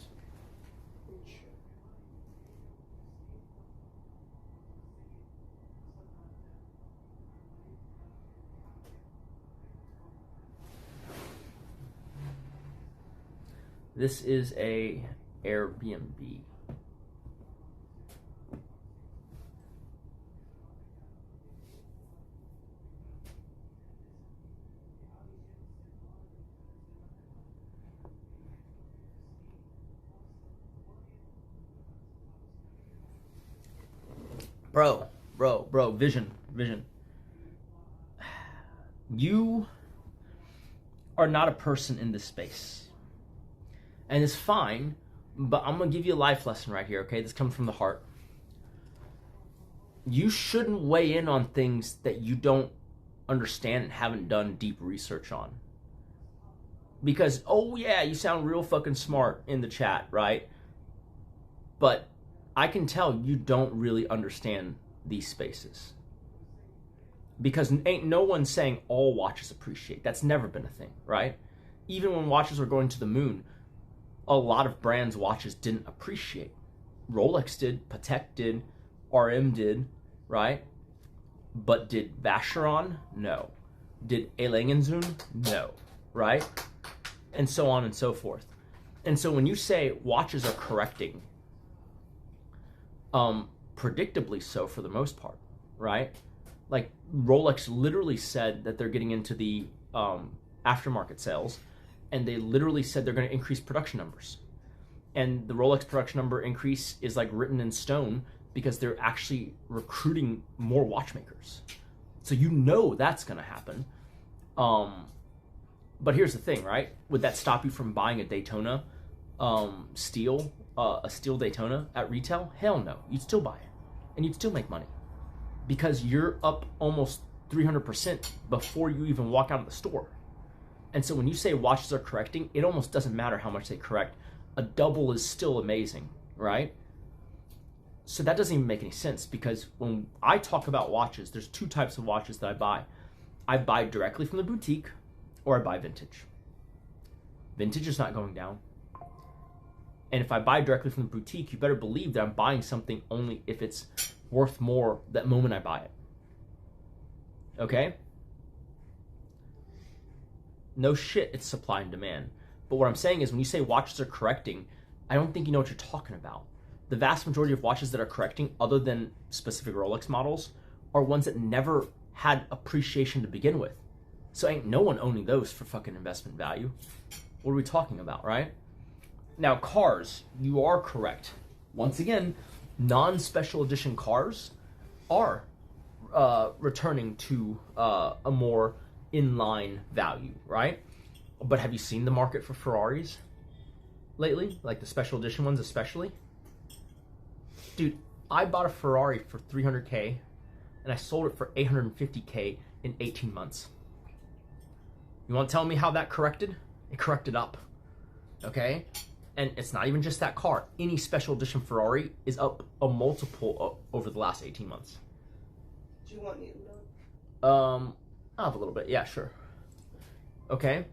This is a Airbnb. Bro, vision. You are not a person in this space. And it's fine, but I'm going to give you a life lesson right here, okay? This comes from the heart. You shouldn't weigh in on things that you don't understand and haven't done deep research on. Because, oh yeah, you sound real fucking smart in the chat, right? But I can tell you don't really understand these spaces. Because ain't no one saying all watches appreciate. That's never been a thing, right? Even when watches were going to the moon, a lot of brands' watches didn't appreciate. Rolex did, Patek did, RM did, right? But did Vacheron? No. Did A. Langenzoon? No, right? And so on and so forth. And so when you say watches are correcting, predictably so for the most part, right? Like Rolex literally said that they're getting into the aftermarket sales, and they literally said they're going to increase production numbers. And the Rolex production number increase is like written in stone because they're actually recruiting more watchmakers. So you know that's going to happen. But here's the thing, right? Would that stop you from buying a Daytona steel, a steel Daytona at retail? Hell no. You'd still buy it. And you'd still make money. Because you're up almost 300% before you even walk out of the store. And so when you say watches are correcting, it almost doesn't matter how much they correct. A double is still amazing, right? So that doesn't even make any sense, because when I talk about watches, there's two types of watches that I buy. I buy directly from the boutique, or I buy vintage. Vintage is not going down. And if I buy directly from the boutique, you better believe that I'm buying something only if it's worth more that moment I buy it. Okay? No shit, it's supply and demand. But what I'm saying is when you say watches are correcting, I don't think you know what you're talking about. The vast majority of watches that are correcting, other than specific Rolex models, are ones that never had appreciation to begin with. So ain't no one owning those for fucking investment value. What are we talking about, right? Now, cars, you are correct once again, non-special edition cars are returning to a more inline value, right? But have you seen the market for Ferraris lately? Like the special edition ones especially? Dude, I bought a Ferrari for $300K and I sold it for $850K in 18 months. You want to tell me how that corrected? It corrected up, okay? And it's not even just that car. Any special edition Ferrari is up a multiple over the last 18 months. Do you want me to know? I'll have a little bit. Yeah, sure. Okay.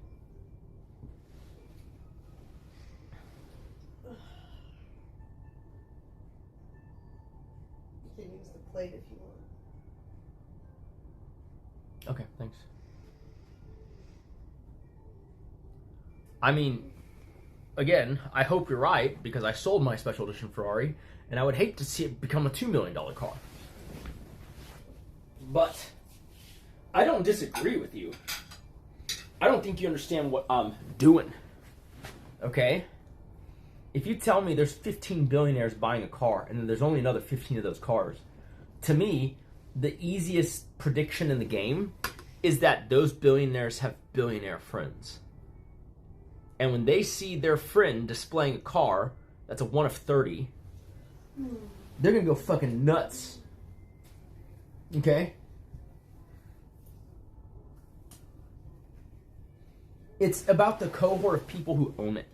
You can use the plate if you want. Okay, thanks. I mean, again, I hope you're right, because I sold my special edition Ferrari, and I would hate to see it become a $2 million car. But I don't disagree with you. I don't think you understand what I'm doing. Okay? If you tell me there's 15 billionaires buying a car, and then there's only another 15 of those cars, to me, the easiest prediction in the game is that those billionaires have billionaire friends. And when they see their friend displaying a car that's a 1 of 30, they're going to go fucking nuts. Okay? It's about the cohort of people who own it.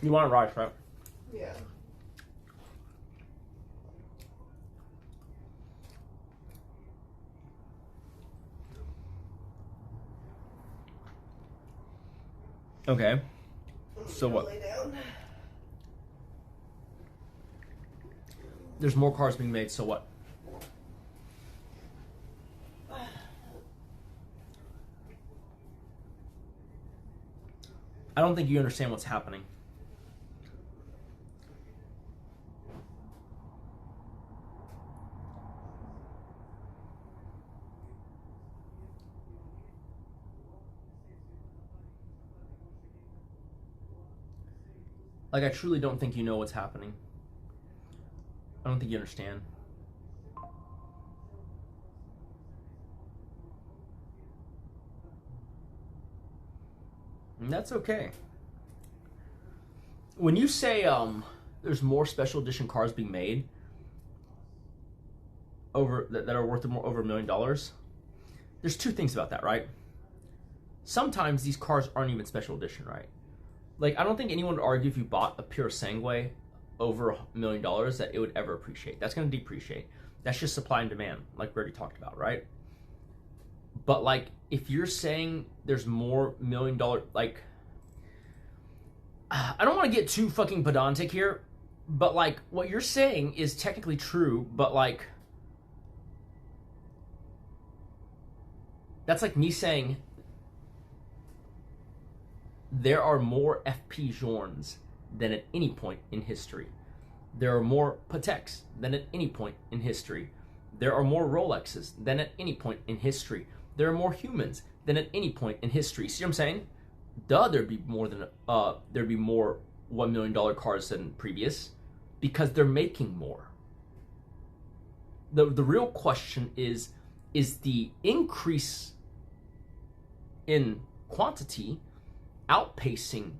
You want a rice, right? Yeah. Okay. So what? Lay down. There's more cars being made, so what? I don't think you understand what's happening. Like, I truly don't think you know what's happening. I don't think you understand. And that's okay. When you say there's more special edition cars being made over that are worth more over $1 million, there's two things about that, right? Sometimes these cars aren't even special edition, right? Like, I don't think anyone would argue if you bought a pure Sangue over $1 million that it would ever appreciate. That's going to depreciate. That's just supply and demand, like we already talked about, right? But, like, if you're saying there's more $1 million, like, I don't want to get too fucking pedantic here, but, like, what you're saying is technically true, but, like, that's like me saying there are more FP Journes than at any point in history. There are more Pateks than at any point in history. There are more Rolexes than at any point in history. There are more humans than at any point in history. See what I'm saying? Duh, there'd be more $1 million cars than previous, because they're making more. The real question is the increase in quantity outpacing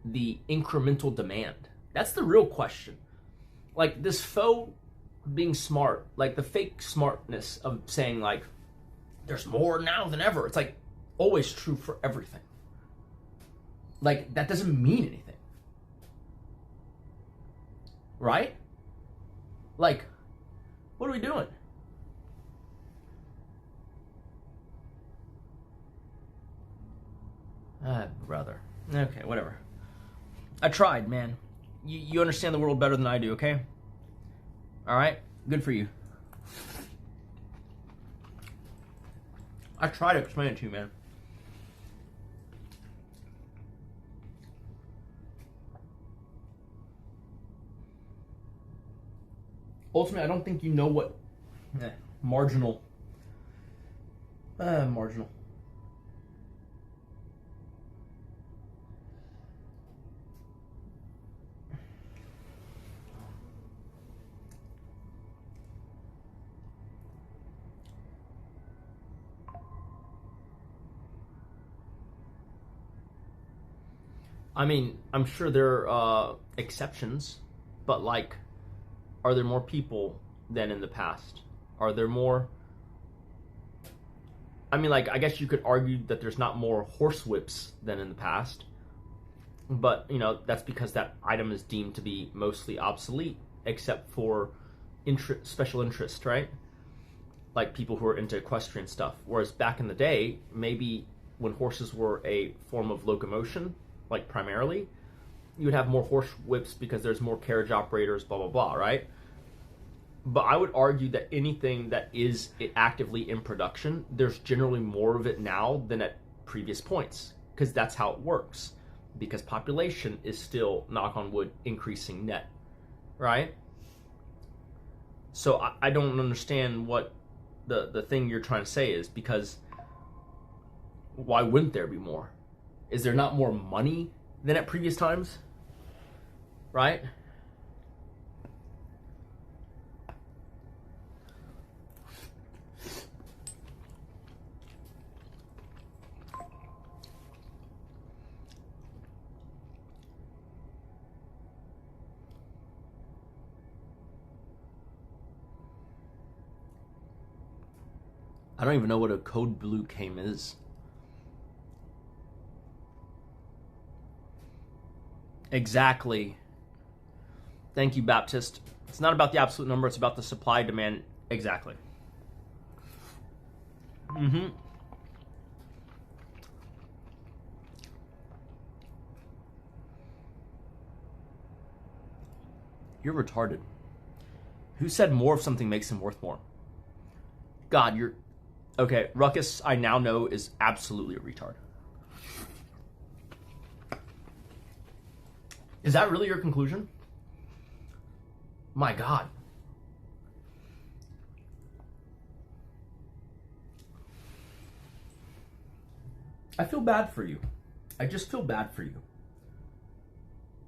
the incremental demand? That's the real question. Like, this faux being smart, like the fake smartness of saying, like, there's more now than ever. It's like always true for everything. Like, that doesn't mean anything. Right? Like, what are we doing? Brother. Okay, whatever. I tried, man. You understand the world better than I do, okay? Alright? Good for you. I tried to explain it to you, man. Ultimately, I don't think you know what marginal. Marginal. I mean, I'm sure there are exceptions, but like, are there more people than in the past? Are there more? I mean, like, I guess you could argue that there's not more horse whips than in the past, but you know, that's because that item is deemed to be mostly obsolete, except for special interest, right? Like people who are into equestrian stuff. Whereas back in the day, maybe when horses were a form of locomotion, like primarily, you would have more horse whips because there's more carriage operators, blah, blah, blah, right? But I would argue that anything that is actively in production, there's generally more of it now than at previous points, because that's how it works. Because population is still, knock on wood, increasing net, right? So I don't understand what the thing you're trying to say is, because why wouldn't there be more? Is there not more money than at previous times? Right? I don't even know what a code blue came is. Exactly. Thank you, Baptist. It's not about the absolute number, it's about the supply demand. Exactly. Mm-hmm. You're retarded. Who said more of something makes him worth more? God, you're... Okay, Ruckus, I now know, is absolutely a retard. Is that really your conclusion? My God. I feel bad for you. I just feel bad for you.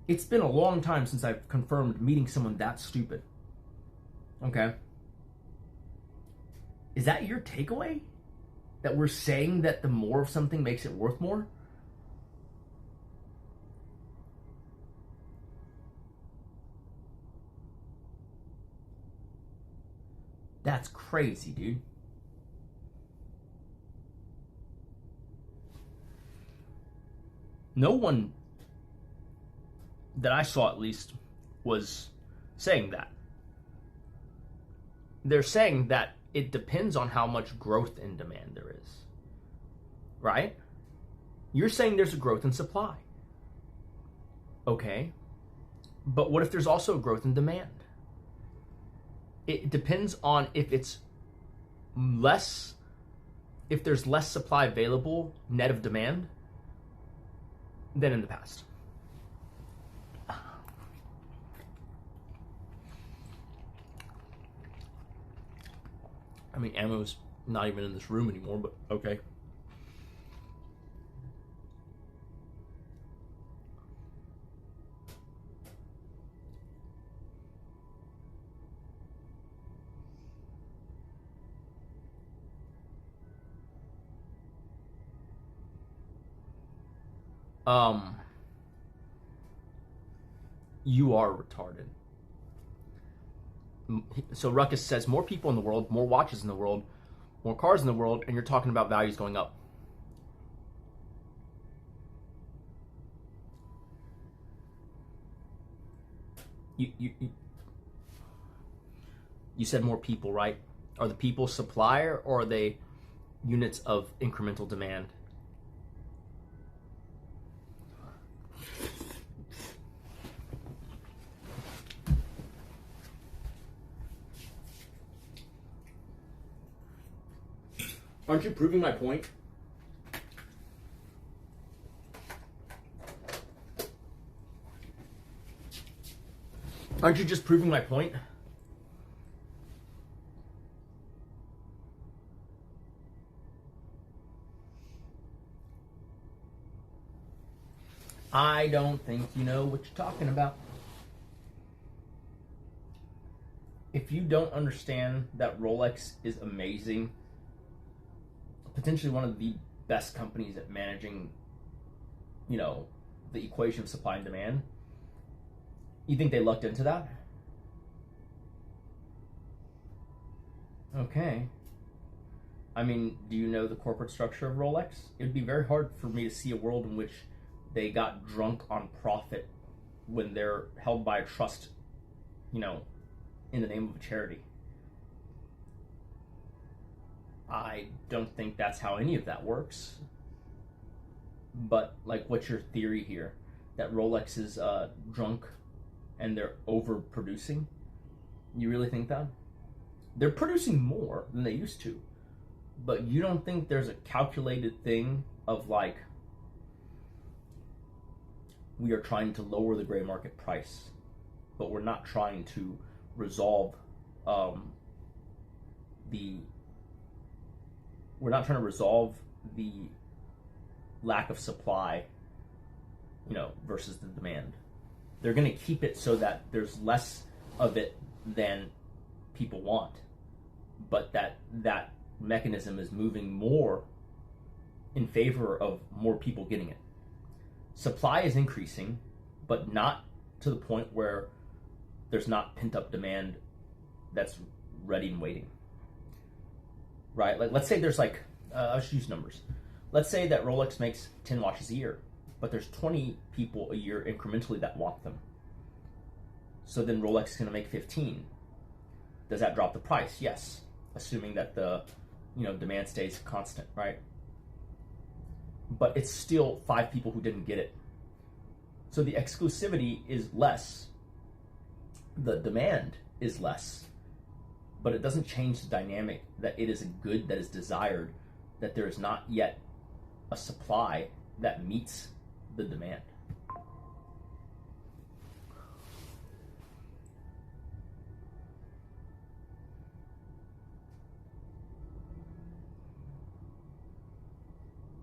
It's been a long time since I've confirmed meeting someone that stupid. Okay? Is that your takeaway? That we're saying that the more of something makes it worth more? That's crazy, dude. No one that I saw, at least, was saying that. They're saying that it depends on how much growth in demand there is. Right? You're saying there's a growth in supply. Okay. But what if there's also a growth in demand? It depends on if it's less, if there's less supply available net of demand than in the past. I mean, ammo's not even in this room anymore, but okay. You are retarded. So Ruckus says more people in the world, more watches in the world, more cars in the world, and you're talking about values going up. You said more people, right? Are the people supplier or are they units of incremental demand? Aren't you proving my point? Aren't you just proving my point? I don't think you know what you're talking about. If you don't understand that Rolex is amazing, potentially one of the best companies at managing, you know, the equation of supply and demand. You think they lucked into that? Okay. I mean, do you know the corporate structure of Rolex? It would be very hard for me to see a world in which they got drunk on profit when they're held by a trust, you know, in the name of a charity. I don't think that's how any of that works. But, like, what's your theory here? That Rolex is drunk and they're overproducing? You really think that? They're producing more than they used to. But you don't think there's a calculated thing of, like, we are trying to lower the gray market price, but we're not trying to resolve the lack of supply, you know, versus the demand. They're going to keep it so that there's less of it than people want, but that mechanism is moving more in favor of more people getting it. Supply is increasing, but not to the point where there's not pent-up demand that's ready and waiting. Right? Like, let's say there's like, I'll just use numbers. Let's say that Rolex makes 10 watches a year, but there's 20 people a year incrementally that want them. So then Rolex is going to make 15. Does that drop the price? Yes, assuming that the, you know, demand stays constant, right? But it's still 5 people who didn't get it. So the exclusivity is less. The demand is less. But it doesn't change the dynamic that it is a good that is desired, that there is not yet a supply that meets the demand.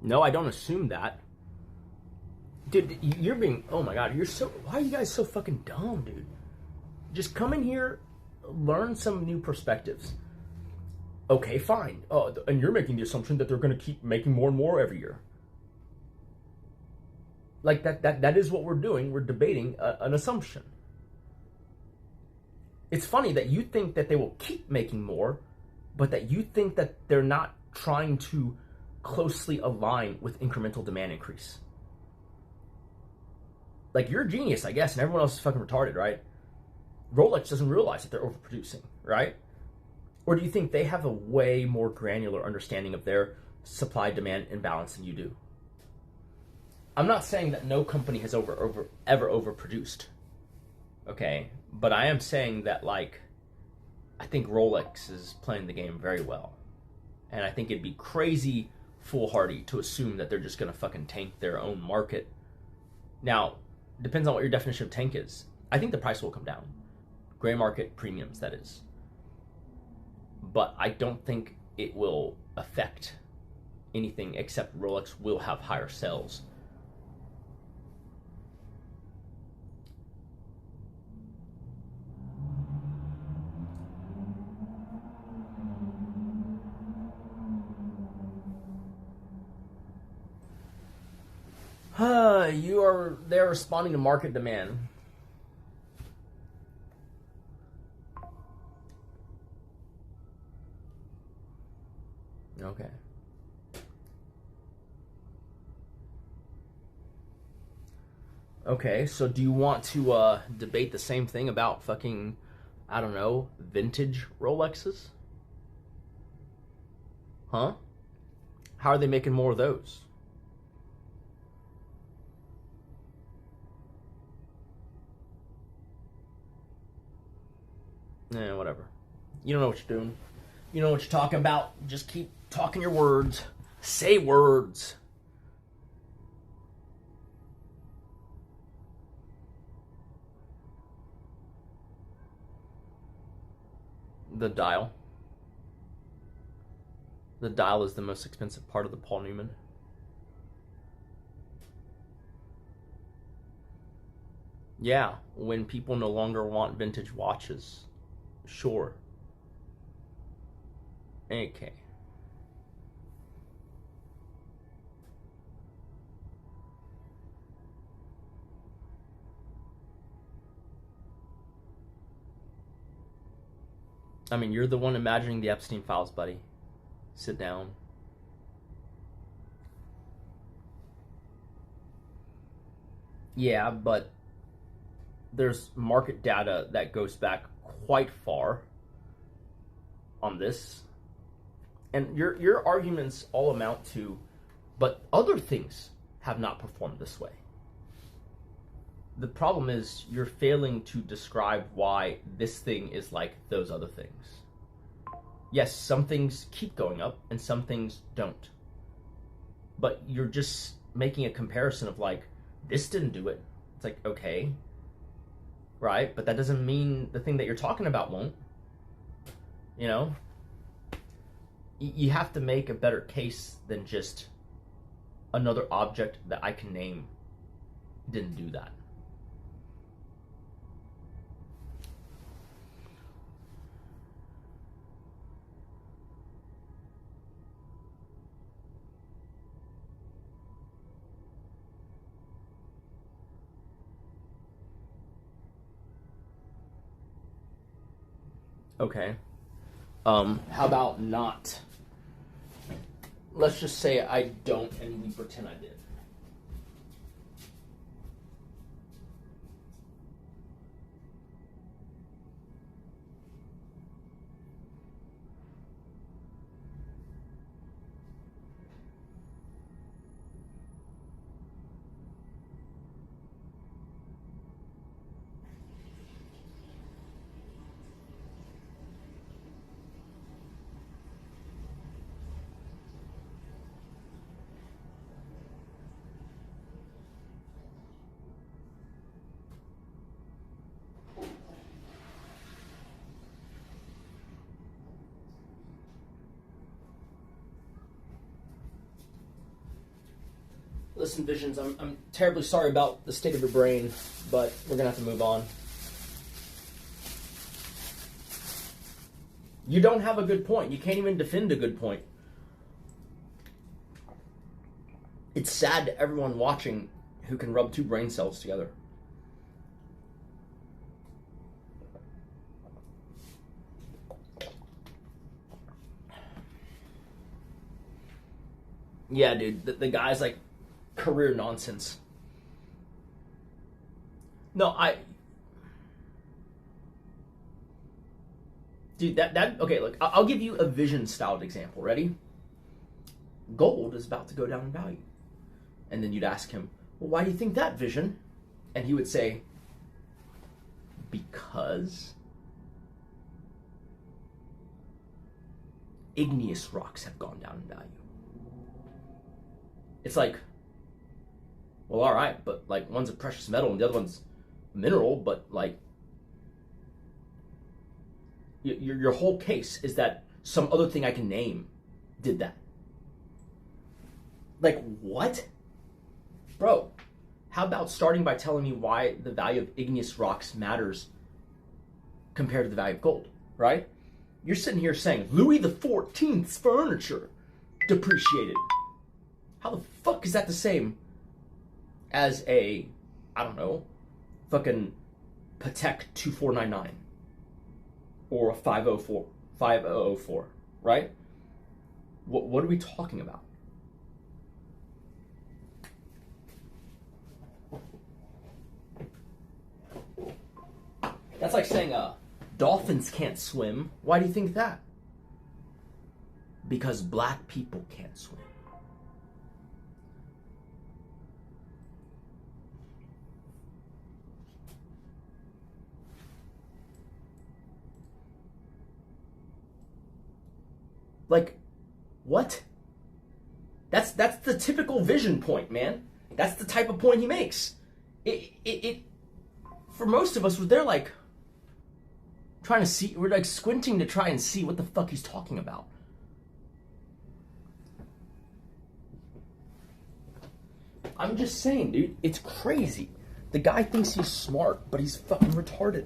No, I don't assume that. Dude, you're being, oh my God, why are you guys so fucking dumb, dude? Just come in here, learn some new perspectives. Okay, fine. And you're making the assumption that they're going to keep making more and more every year. Like, that is what we're doing. We're debating an assumption. It's funny that you think that they will keep making more, but that you think that they're not trying to closely align with incremental demand increase. Like, you're a genius, I guess, and everyone else is fucking retarded, right? Rolex doesn't realize that they're overproducing, right? Or do you think they have a way more granular understanding of their supply-demand imbalance than you do? I'm not saying that no company has ever overproduced, okay? But I am saying that, like, I think Rolex is playing the game very well. And I think it'd be crazy foolhardy to assume that they're just going to fucking tank their own market. Now, depends on what your definition of tank is. I think the price will come down. Gray market premiums, that is. But I don't think it will affect anything except Rolex will have higher sales. They're responding to market demand. Okay. Okay, so do you want to debate the same thing about fucking, I don't know, vintage Rolexes? Huh? How are they making more of those? Whatever. You don't know what you're doing. You know what you're talking about. Just keep talking your words. Say words. The dial. The dial is the most expensive part of the Paul Newman. Yeah, when people no longer want vintage watches. Sure. Okay. I mean, you're the one imagining the Epstein files, buddy. Sit down. Yeah, but there's market data that goes back quite far on this. And your arguments all amount to, but other things have not performed this way. The problem is you're failing to describe why this thing is like those other things. Yes, some things keep going up and some things don't. But you're just making a comparison of like, this didn't do it. It's like, okay, right? But that doesn't mean the thing that you're talking about won't. You know? You have to make a better case than just another object that I can name didn't do that. Okay. How about not? Let's just say I don't and we pretend I did. Listen, Visions, I'm terribly sorry about the state of your brain, but we're gonna have to move on. You don't have a good point. You can't even defend a good point. It's sad to everyone watching who can rub two brain cells together. Yeah, dude, the guy's like career nonsense. No, dude, that okay, look, I'll give you a Vision styled example. Ready? Gold is about to go down in value. And then you'd ask him, well, why do you think that, Vision? And he would say, because igneous rocks have gone down in value. It's like, well, all right, but like one's a precious metal and the other one's mineral, but like your whole case is that some other thing I can name did that. Like, what? Bro, how about starting by telling me why the value of igneous rocks matters compared to the value of gold, right? You're sitting here saying Louis XIV's furniture depreciated. How the fuck is that the same as a, I don't know, fucking Patek 2499 or a 5004, right? What are we talking about? That's like saying dolphins can't swim. Why do you think that? Because black people can't swim. Like, what? That's the typical Vision point, man. That's the type of point he makes. It for most of us, they're like trying to see, we're like squinting to try and see what the fuck he's talking about. I'm just saying, dude, it's crazy. The guy thinks he's smart, but he's fucking retarded.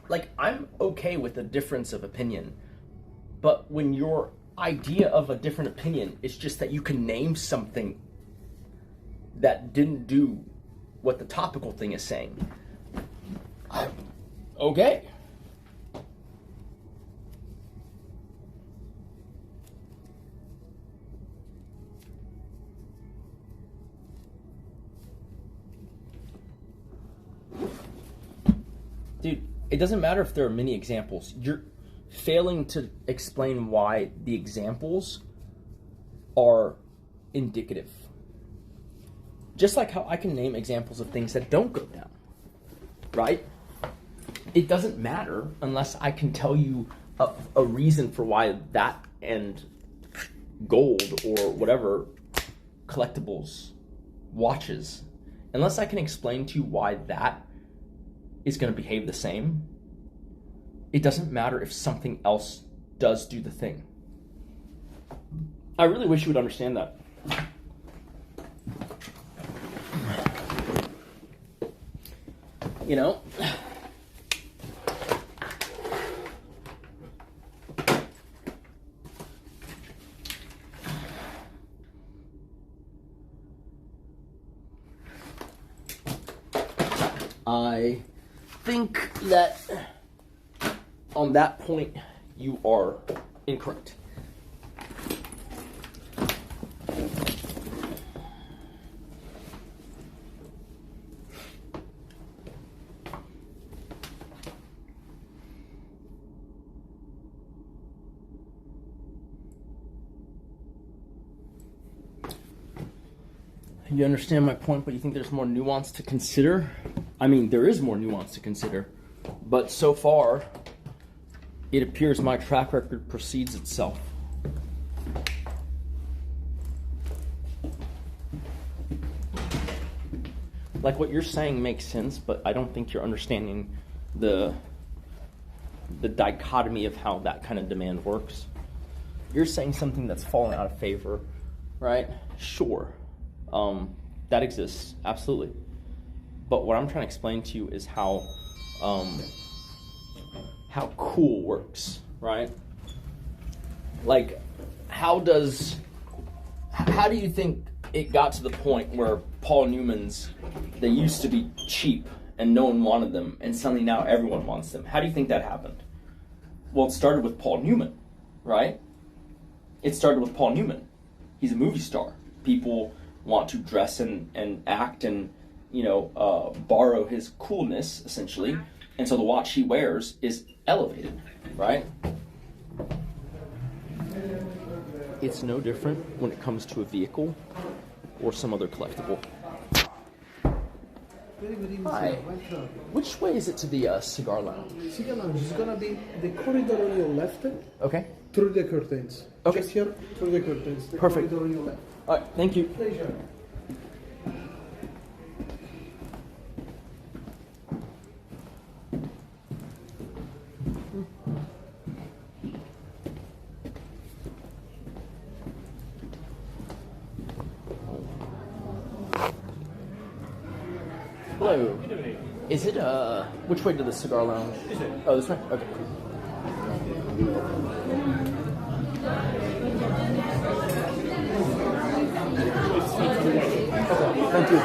Like, I'm okay with a difference of opinion, but when your idea of a different opinion is just that you can name something that didn't do what the topical thing is saying, Okay. Dude, it doesn't matter if there are many examples. You're failing to explain why the examples are indicative. Just like how I can name examples of things that don't go down, right? It doesn't matter unless I can tell you a reason for why that and gold or whatever, collectibles, watches, unless I can explain to you why that is going to behave the same, it doesn't matter if something else does do the thing. I really wish you would understand that. You know? I think that on that point you are incorrect. You understand my point, but you think there's more nuance to consider? I mean, there is more nuance to consider, but so far, it appears my track record precedes itself. Like, what you're saying makes sense, but I don't think you're understanding the dichotomy of how that kind of demand works. You're saying something that's fallen out of favor, right? Sure. That exists, absolutely. But what I'm trying to explain to you is how cool works, right? Like, how do you think it got to the point where Paul Newmans, they used to be cheap and no one wanted them, and suddenly now everyone wants them? How do you think that happened? Well, it started with Paul Newman, right? It started with Paul Newman. He's a movie star. People want to dress and act and, you know, borrow his coolness, essentially. And so the watch he wears is elevated, right? It's no different when it comes to a vehicle or some other collectible. Very good evening, Hi. sir. Welcome. Which way is it to the cigar lounge? Cigar lounge is gonna be the corridor on your left, Okay. through the curtains. Okay. Just here, through the curtains. The Perfect. corridor on your left. All right, thank you. Pleasure. Hello. Is it, which way to the cigar lounge? Oh, this way? Okay. Okay, thank you.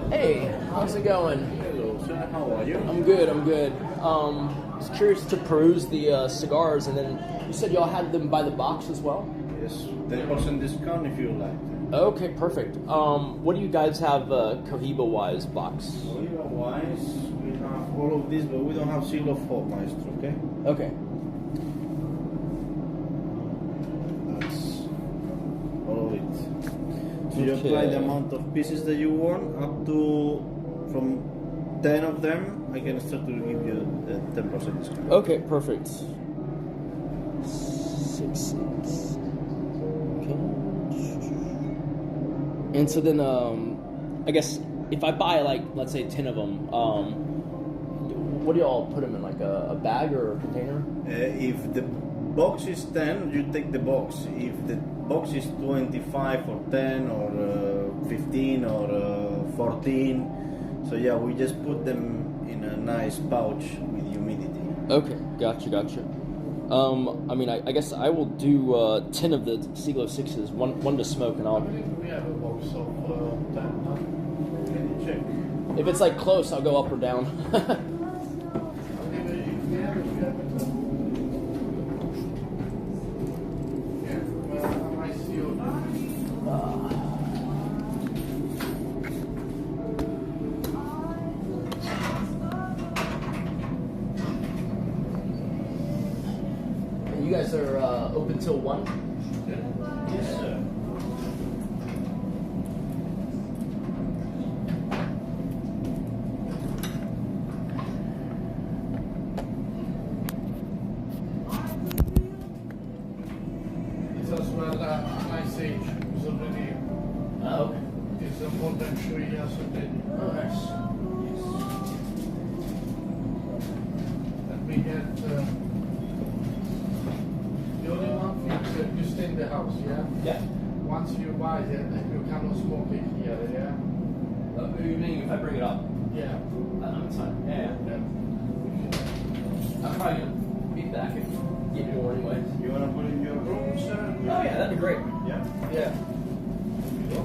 Hey, how's it going? Hello, sir. How are you? I'm good, I'm good. Was curious to peruse the cigars, and then you said y'all had them by the box as well? Yes, 10% discount if you like. Okay, perfect. What do you guys have Cohiba-wise box? Wise, we have all of this, but we don't have seal of hope, maestro, okay? Okay. That's all of it. So you apply the amount of pieces that you want, up to, from 10 of them, I can start to give you the 10% discount. Okay, perfect. 6. Okay. And so then, I guess if I buy like, let's say 10 of them, what do y'all put them in, like a bag or a container? If the box is 10, you take the box. If the box is 25 or 10 or 15 or 14, so yeah, we just put them in a nice pouch with humidity. Okay, gotcha. I mean, I guess I will do 10 of the Siglo 6s, one to smoke, and I I'll. believe we have a box of 10 now. Can you check? If it's like close, I'll go up or down. I believe if we have it, we have it. Yeah, well, I see you. You guys are open till 1? Yes, sir. It's as well nice age. It's already Oh, it's more than 3 years already. oh, nice. And we get the only one thing you stay in the house, yeah? Yeah. Once you buy it, you cannot smoke it here, yeah? You mean if I bring it up? Yeah. It's fine. Yeah. Yeah. I'm probably gonna be back and get more anyway. You wanna put in your room, sir? Oh yeah, that'd be great. Yeah. Yeah. Here you go.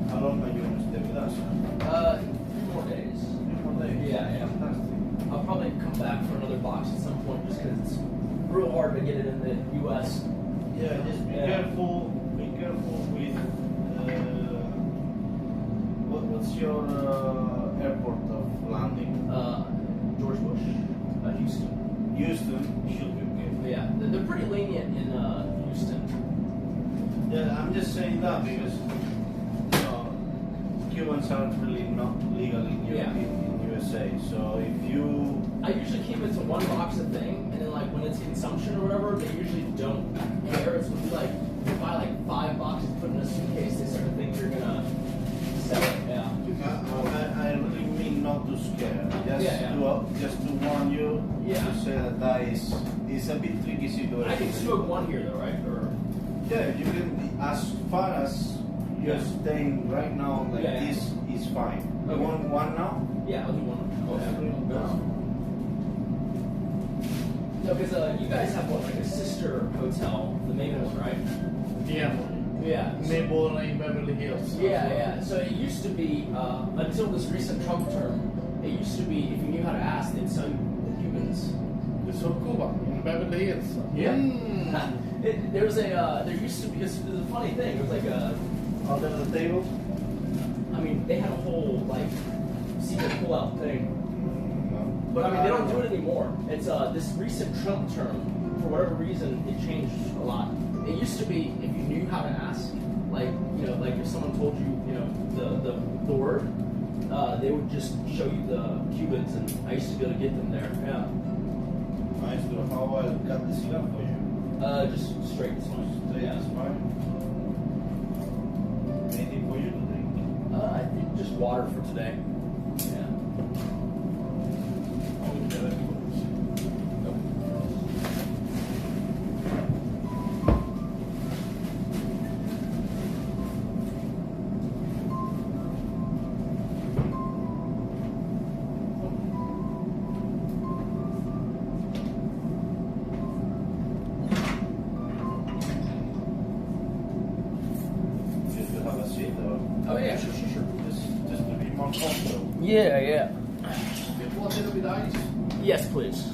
How long are you gonna stay with us? 3 more days. 3 more days. Yeah. Fantastic. I'll probably come back for another box at some point just because it's real hard to get it in the U.S. Yeah, just be careful. Be careful with what's your airport of landing? George Bush, Houston. Houston should be okay. Yeah, they're pretty lenient in Houston. Yeah, I'm just saying that because Cubans are really not legal in Yeah. in USA. So if you I usually keep it to 1 box a thing, and then like when it's consumption or whatever, they usually don't care. It's when you like buy like 5 boxes, put in a suitcase, they start to think you're gonna sell it. Yeah. I really mean not to scare. Just Yeah. just to warn you. Yeah. To say that is a bit tricky situation. I can smoke 1 here though, right? Or Yeah, you can, as far as you're staying right now, like Yeah. this is fine. You Okay. want one now? yeah, I'll do 1. Okay. No, because you guys have what, like a sister hotel, the main one, right? Yeah. Yeah. Neighbor in Beverly Hills. Yeah. So it used to be until this recent Trump term. It used to be if you knew how to ask, they'd sell you the Cubans. It's from Cuba, in Beverly Hills. Yeah. There used to be. It was a funny thing. It was like Under the table? I mean, they had a whole like secret pull-out thing. No. But I mean, they don't do it anymore. It's this recent Trump term. For whatever reason, it changed a lot. It used to be if you knew how to ask, like like if someone told you, the word, they would just show you the Cubans, and I used to be able to get them there. Yeah. Maestro, how I got the cigar for you? Just straight this one. Straight Yeah. is fine. Anything for you to drink? I think just water for today. Yeah. Just to have a seat or Oh yeah, sure. just to be more comfortable. Yeah. You want it with ice? Yes, please.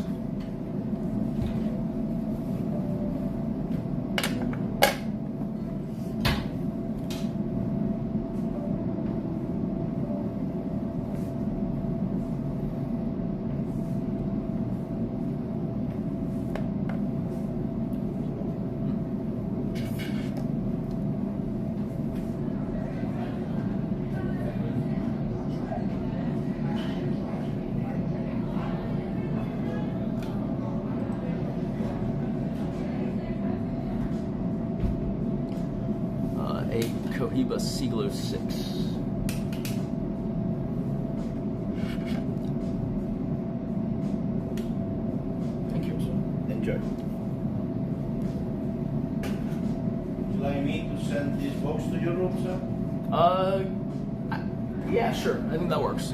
A Cohiba Siglo 6. Enjoy. Would you like me to send this box to your room, sir? Yeah, sure. I think that works.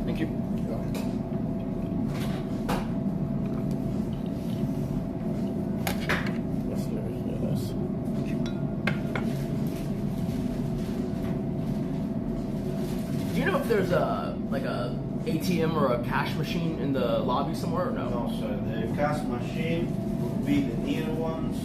Thank you. Do you know if there's a ATM or a cash machine in the lobby somewhere or no? No, sir. The cash machine would be the near ones.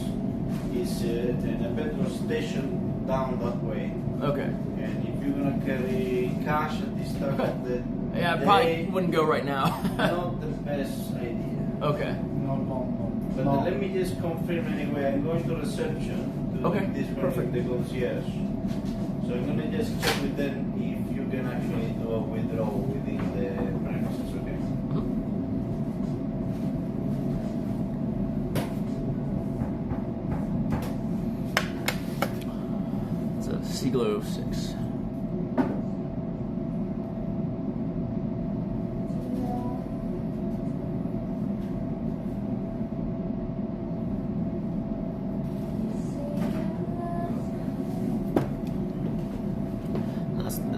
Is in a petrol station down that way. Okay. And if you're gonna carry cash at this time of the Yeah, I day, probably wouldn't go right now. not the best idea. Okay. But let me just confirm anyway. I'm going to reception to Okay, do this one perfect. with the concierge. So I'm gonna just check with them if you can actually do a withdrawal within the premises. Okay. It's a Siglo 06.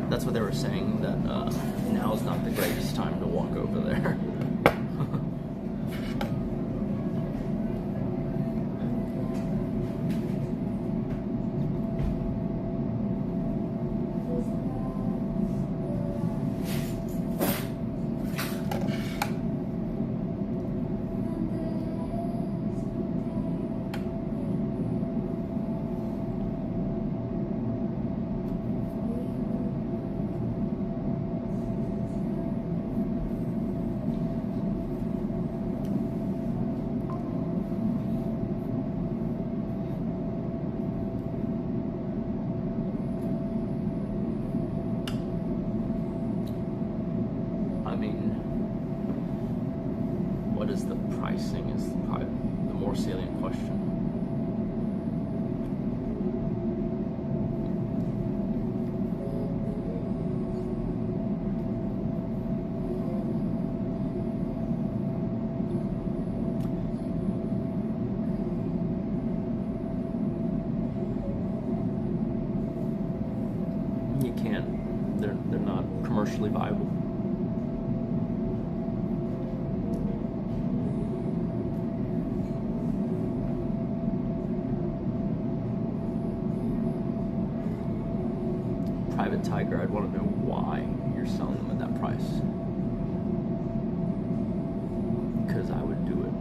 That's what they were saying, that now is not the greatest time to walk over there. I mean, what is the pricing is probably the more salient question. You can't. They're not commercially viable. Private Tiger, I'd want to know why you're selling them at that price. Because I would do it.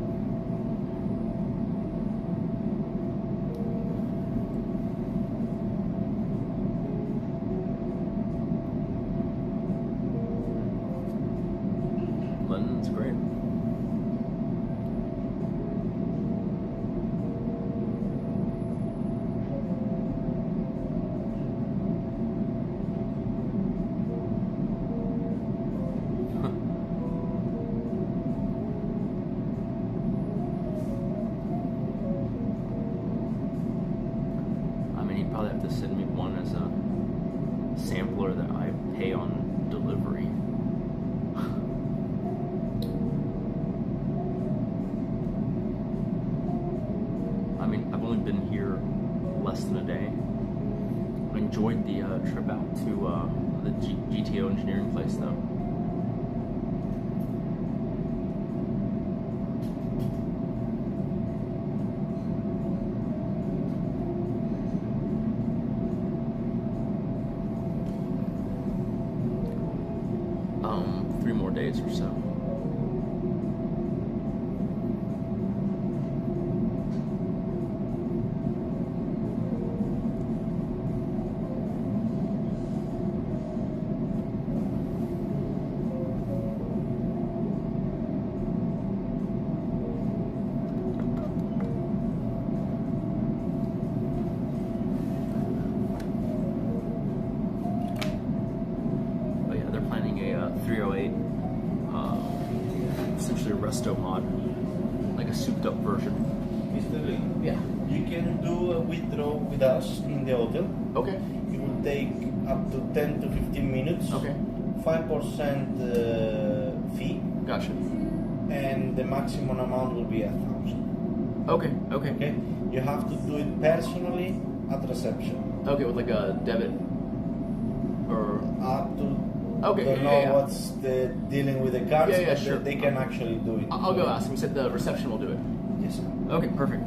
London's great. You'd probably have to send me one as a sampler that I pay on delivery. I mean, I've only been here less than a day. I enjoyed the trip out to the GTO engineering place though. Three more days or so. But yeah, they're planning a 308, essentially a resto mod, like a souped up version. Mr. Lee, Yeah. you can do a withdrawal with us in the hotel. Okay. It will take up to 10 to 15 minutes. Okay. 5% fee, Gotcha. and the maximum amount will be 1,000. Okay. Okay. Okay? You have to do it personally at reception. Okay, with like a debit or Up to okay. don't Yeah, know yeah. what's the dealing with the cards, Yeah, yeah, but sure. they can actually do it. I'll go ask him. He said the reception will do it. Yes, sir. Okay, perfect.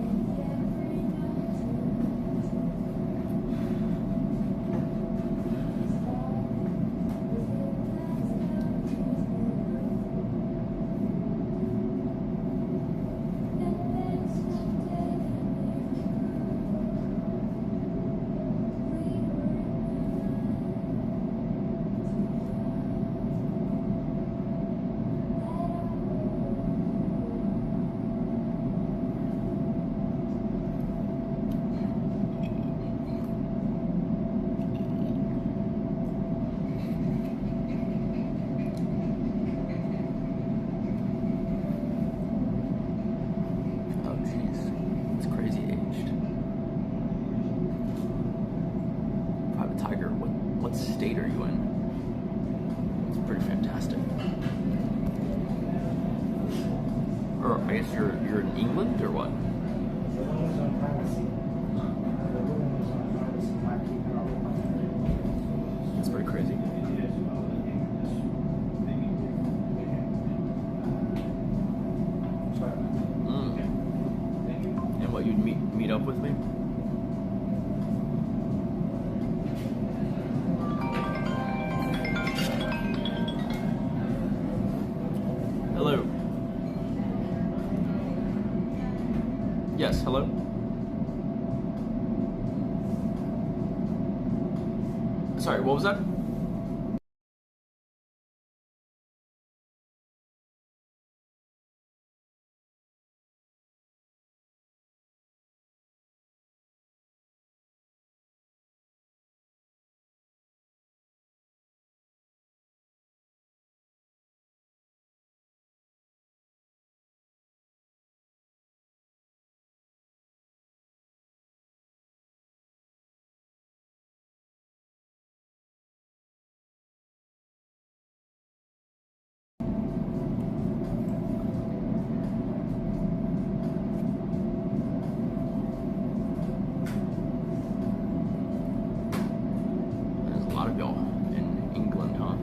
Oh, jeez. It's crazy aged. Private Tiger, what state are you in? It's pretty fantastic. Or I guess you're in England or what? It's pretty crazy. And what, you'd meet up with me? Hello. Yes, hello? Sorry, what was that? There's a lot of y'all in England, huh?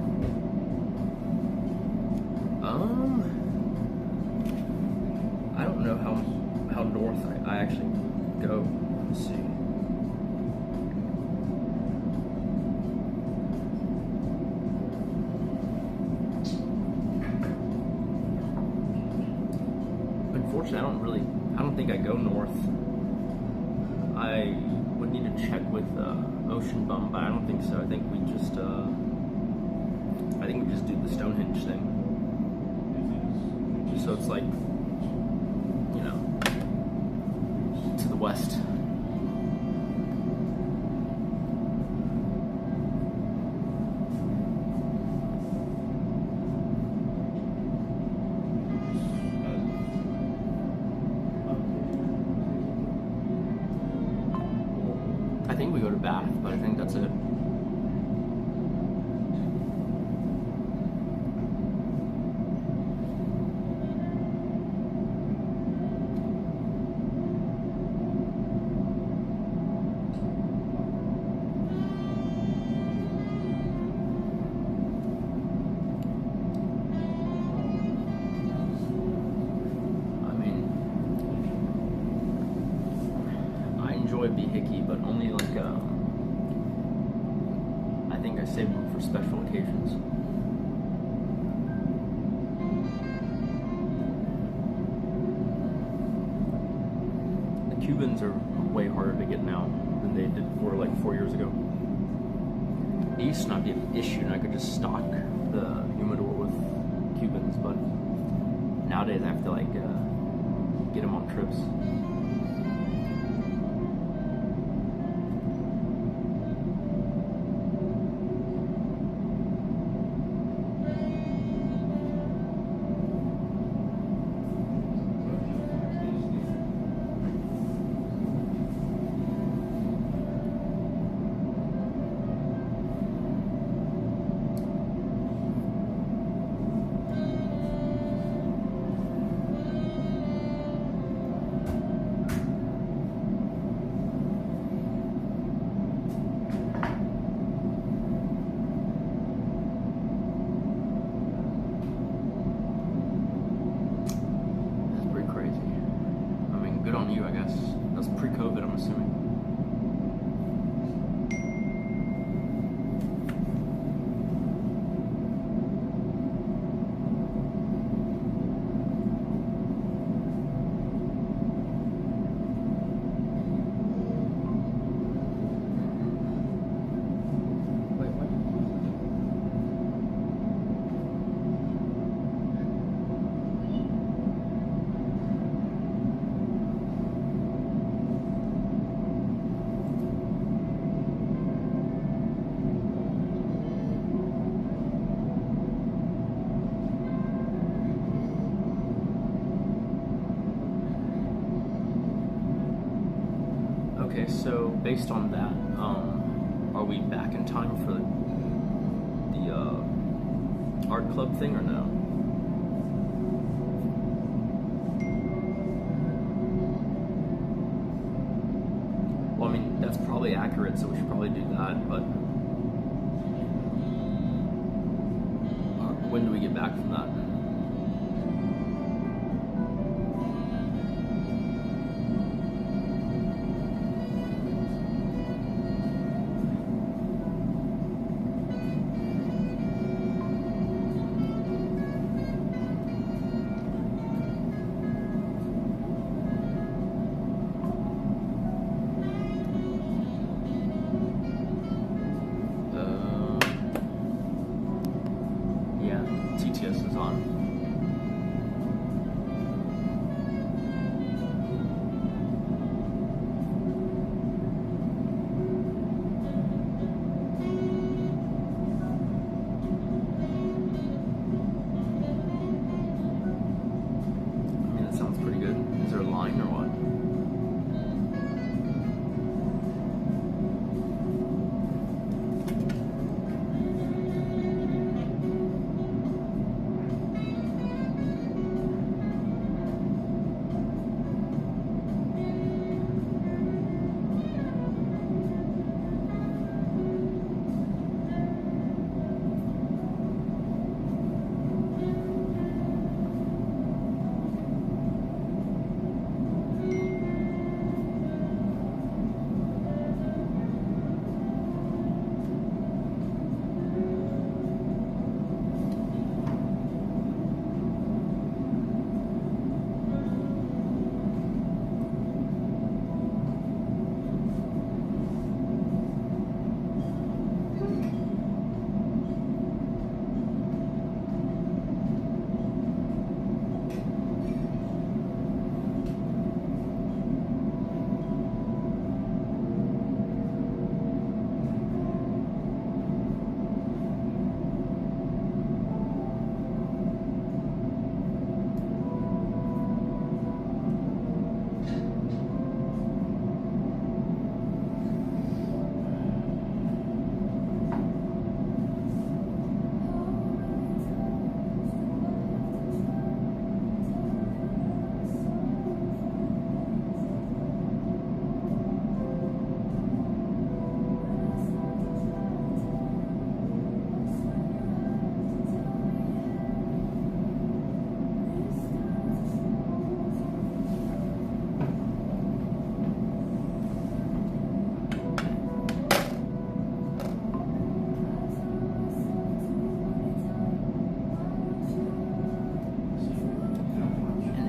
I don't know how north I actually go. Let's see. Unfortunately, I don't think I go north. I would need to check with Ocean Bum, but I don't think so. I think we just do the Stonehenge thing. So it's like, you know, to the west. I think we go to Bath, but I think that's it. Behicky, but only like I think I save them for special occasions. The Cubans are way harder to get now than they were like 4 years ago. It used to not be an issue, and I could just stock the humidor with Cubans, but nowadays I have to like get them on trips. on you, I guess. That's pre-COVID, I'm assuming. Wait, what? Okay, so based on that, are we back in time for the art club thing or no? Well, I mean, that's probably accurate, so we should probably do that, but when do we get back from that? Yeah, TTS is on. I mean, that sounds pretty good. Is there a line or what?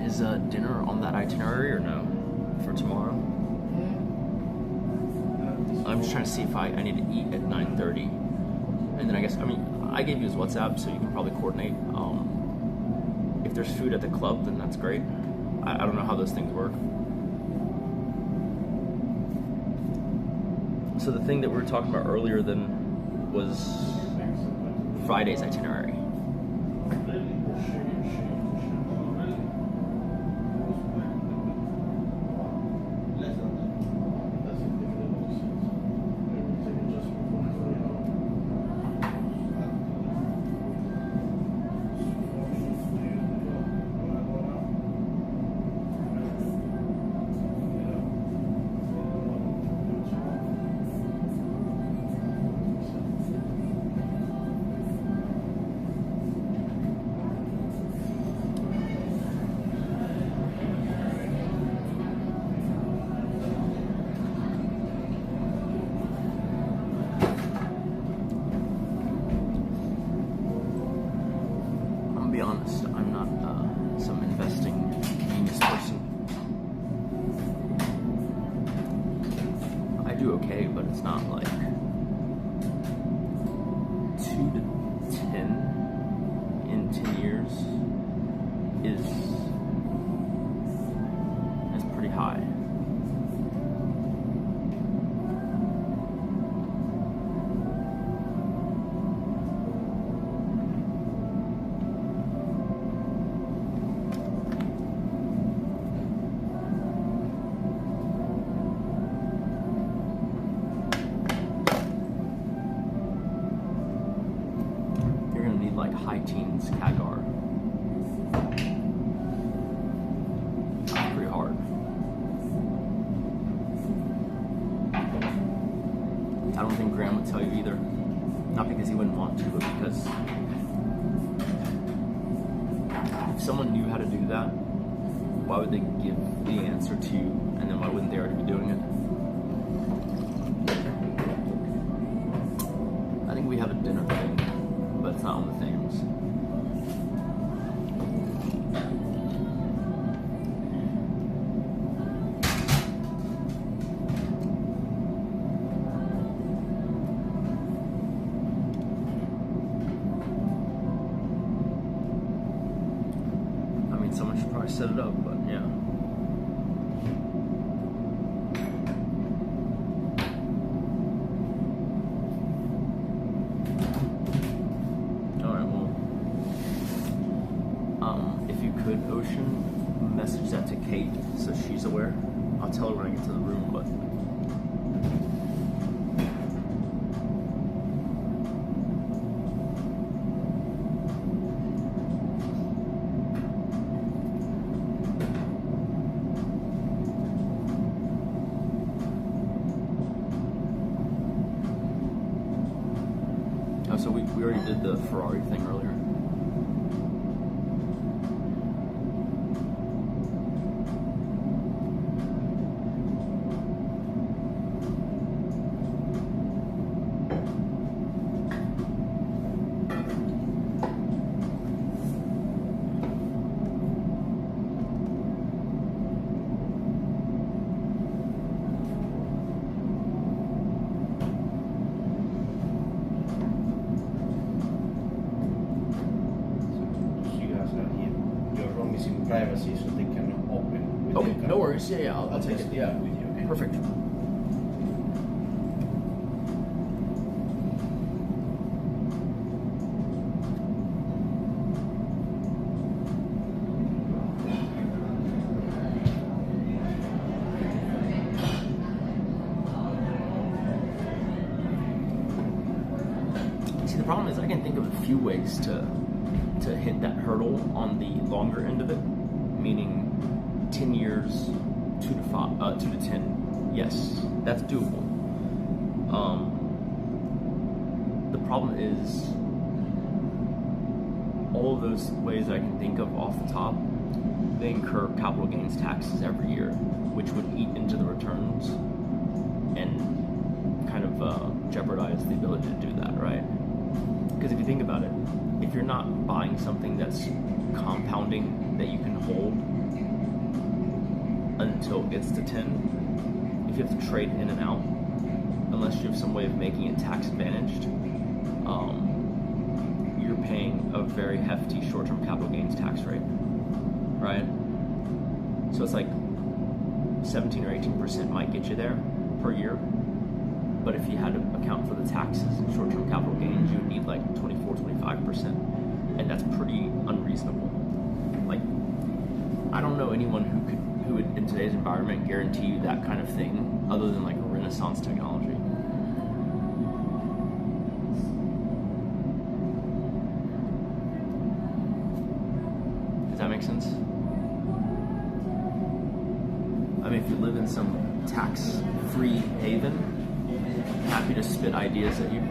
Is dinner on that itinerary or no for tomorrow? I'm just trying to see if I need to eat at 9:30, and then I guess I gave you his WhatsApp, so you can probably coordinate. If there's food at the club, then that's great. I don't know how those things work. So the thing that we were talking about earlier then was Friday's itinerary. okay, but it's not like 2 to 10 in 10 years is pretty high. Like high teens CAGR. That's pretty hard. I don't think Graham would tell you either. Not because he wouldn't want to, but because if someone knew how to do that, why would they give the answer to you, and then why wouldn't they already be doing it? I think we have a dinner thing, but it's not on the Thames. I mean, someone should probably set it up, but yeah. Could Ocean message that to Kate so she's aware? I'll tell her when I get to the room, but oh, so we already did the Ferrari thing earlier. Privacy, so they can open. Okay, no worries. Yeah, I'll take it. Yeah, with you. Okay? Perfect. See, the problem is I can think of a few ways to hit that hurdle on the longer end of it, meaning 10 years, 2 to 10. Yes, that's doable. The problem is all of those ways I can think of off the top, they incur capital gains taxes every year, which would eat into the returns and kind of jeopardize the ability to do that, right? Because if you think about it, if you're not buying something that's compounding that you can hold until it gets to 10, if you have to trade in and out, unless you have some way of making it tax advantaged, you're paying a very hefty short-term capital gains tax rate, right? So it's like 17 or 18% might get you there per year. But if you had to account for the taxes and short-term capital gains, you would need like 24, 25%. And that's pretty unreasonable. Like, I don't know anyone who would, in today's environment, guarantee you that kind of thing other than like a Renaissance technology. Does that make sense? I mean, if you live in some tax-free haven, happy to spit ideas at you.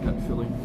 gut feeling.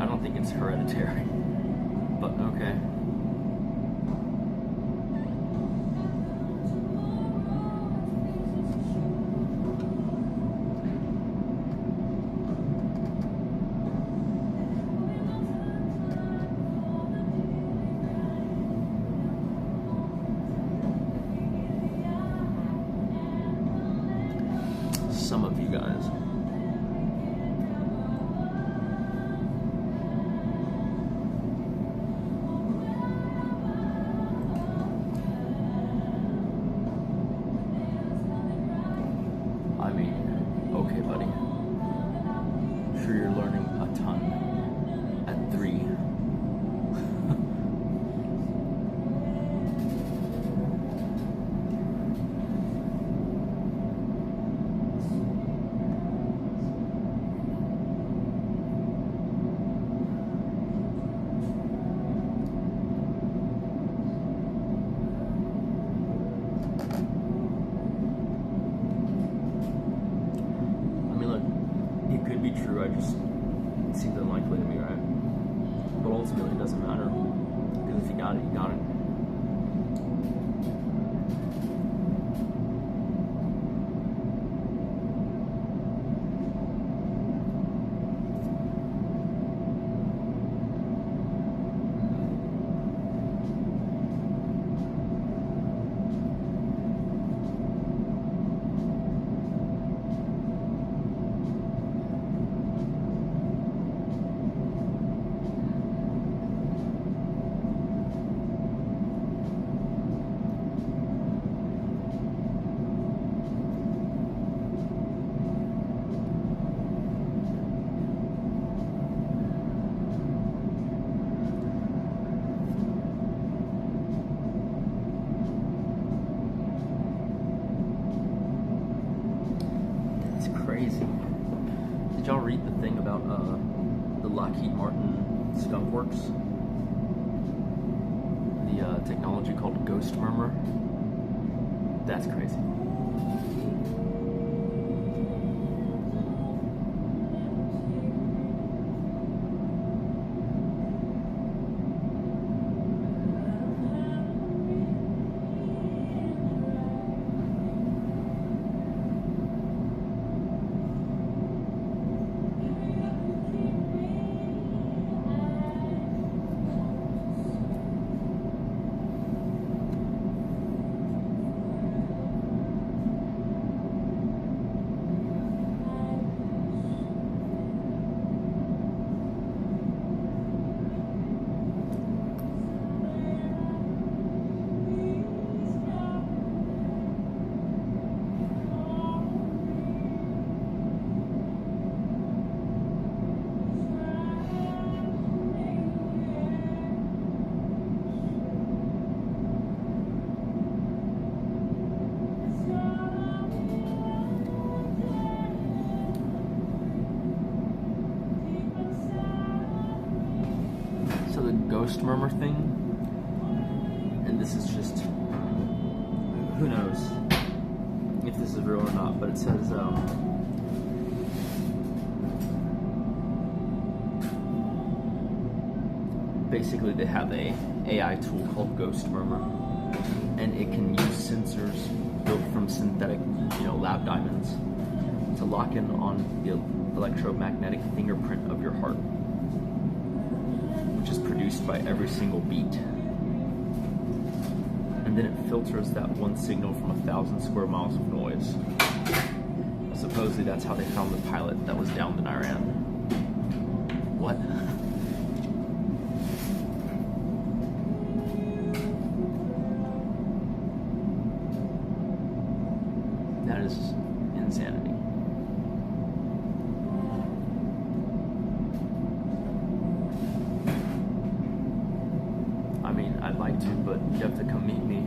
I don't think it's hereditary, but okay. Some of you guys. I mean, okay, buddy. I'm sure you're learning a ton at 3. It could be true, it seems unlikely to me, right? But ultimately it doesn't matter, because if you got it, you got it. Crazy. Did y'all read the thing about the Lockheed Martin Skunk Works? The technology called Ghost Murmur? That's crazy. Ghost Murmur thing, and this is just, who knows if this is real or not, but it says basically they have a AI tool called Ghost Murmur, and it can use sensors built from synthetic, lab diamonds to lock in on the electromagnetic fingerprint of your heart, which is produced by every single beat. And then it filters that one signal from 1,000 square miles of noise. Supposedly that's how they found the pilot that was downed in Iran. What? That is insanity. I mean, I'd like to, but you have to come meet me.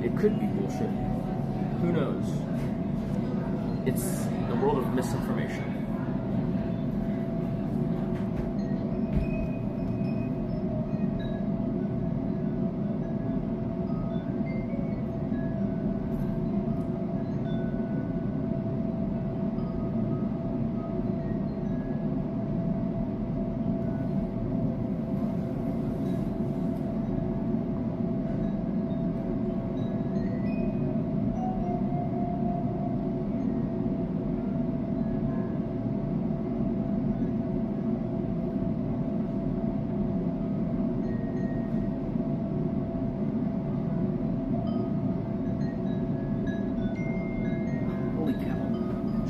It could be bullshit. Who knows? It's the world of misinformation.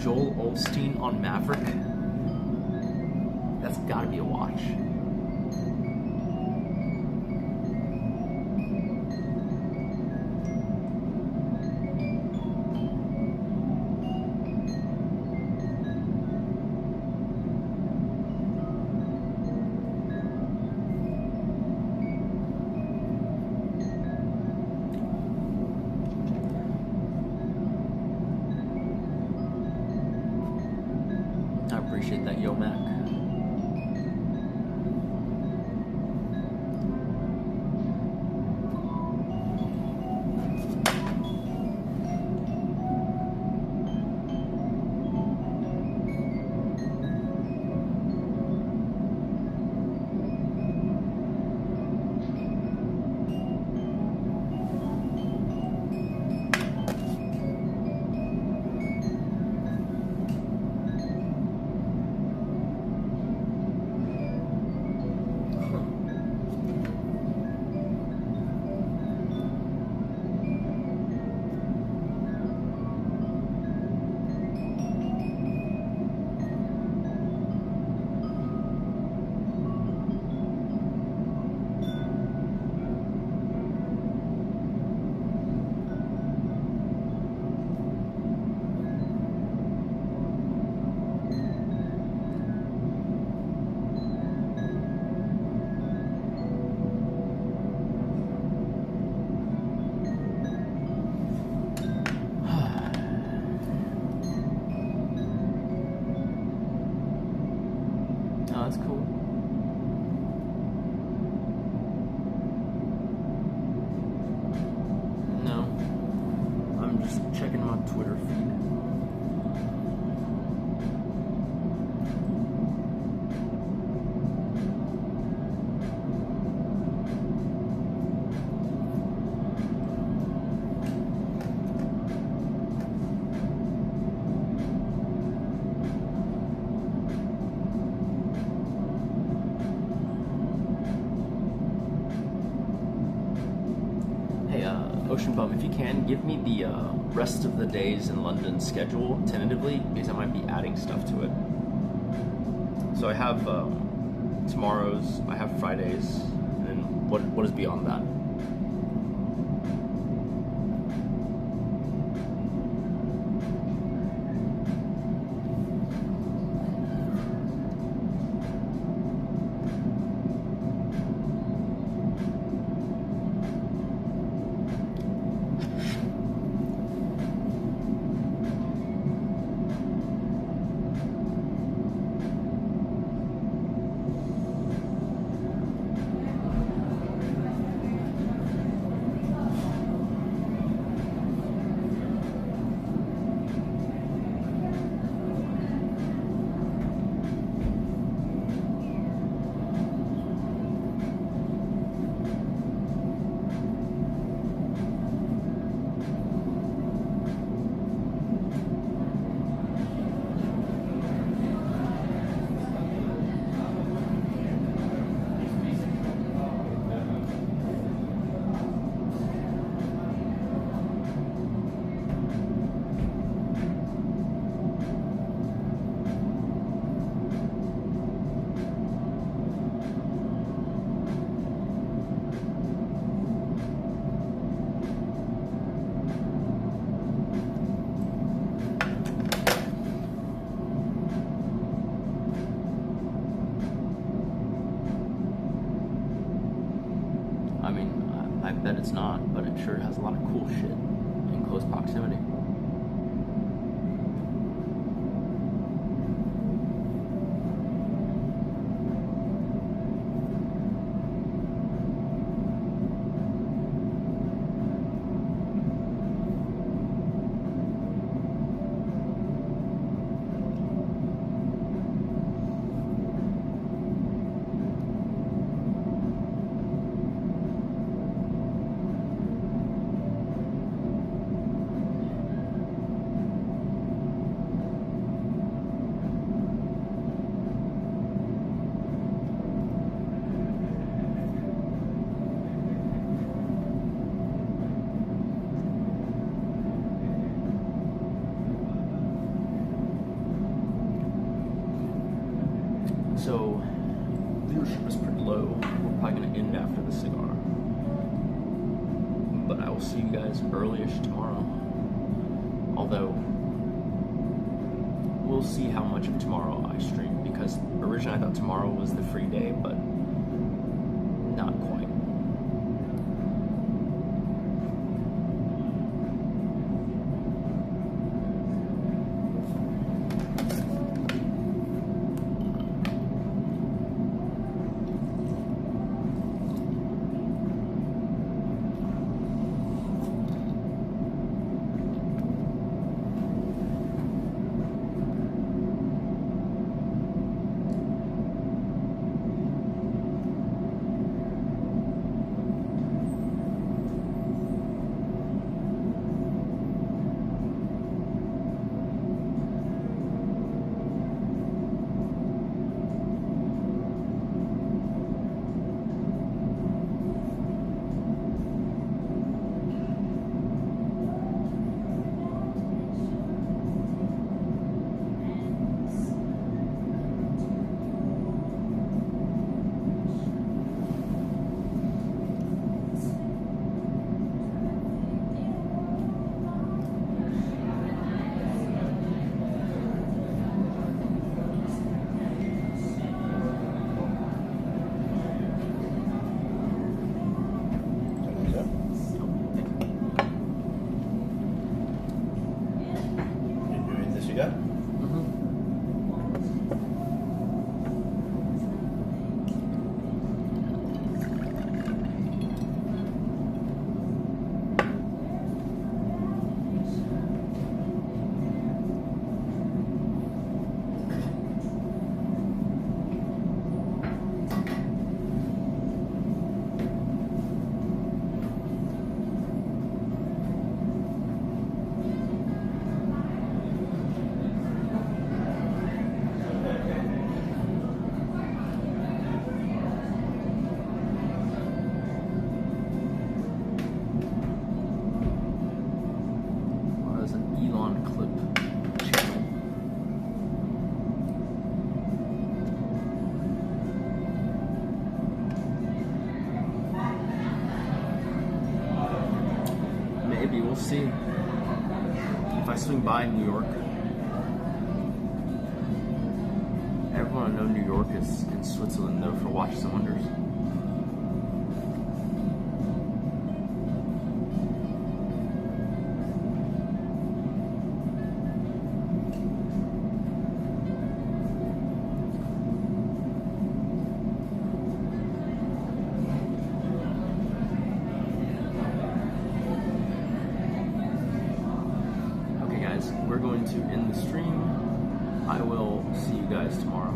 Joel Osteen on Maverick. That's gotta be a watch. I appreciate that, Yo Mac. Oh, that's cool. No, I'm just checking my Twitter feed. Ocean Bum, if you can, give me the rest of the days in London schedule tentatively, because I might be adding stuff to it. So I have tomorrow's, I have Fridays, and then what is beyond that? bet it's not, but it sure has a lot of cool shit in close proximity. So, viewership is pretty low. We're probably going to end after the cigar. But I will see you guys early-ish tomorrow. Although, we'll see how much of tomorrow I stream. Because originally I thought tomorrow was the free day, but not quite. Maybe, we'll see. If I swing by New York. Everyone I know New York is in Switzerland though for Watches and Wonders. We're going to end the stream. I will see you guys tomorrow.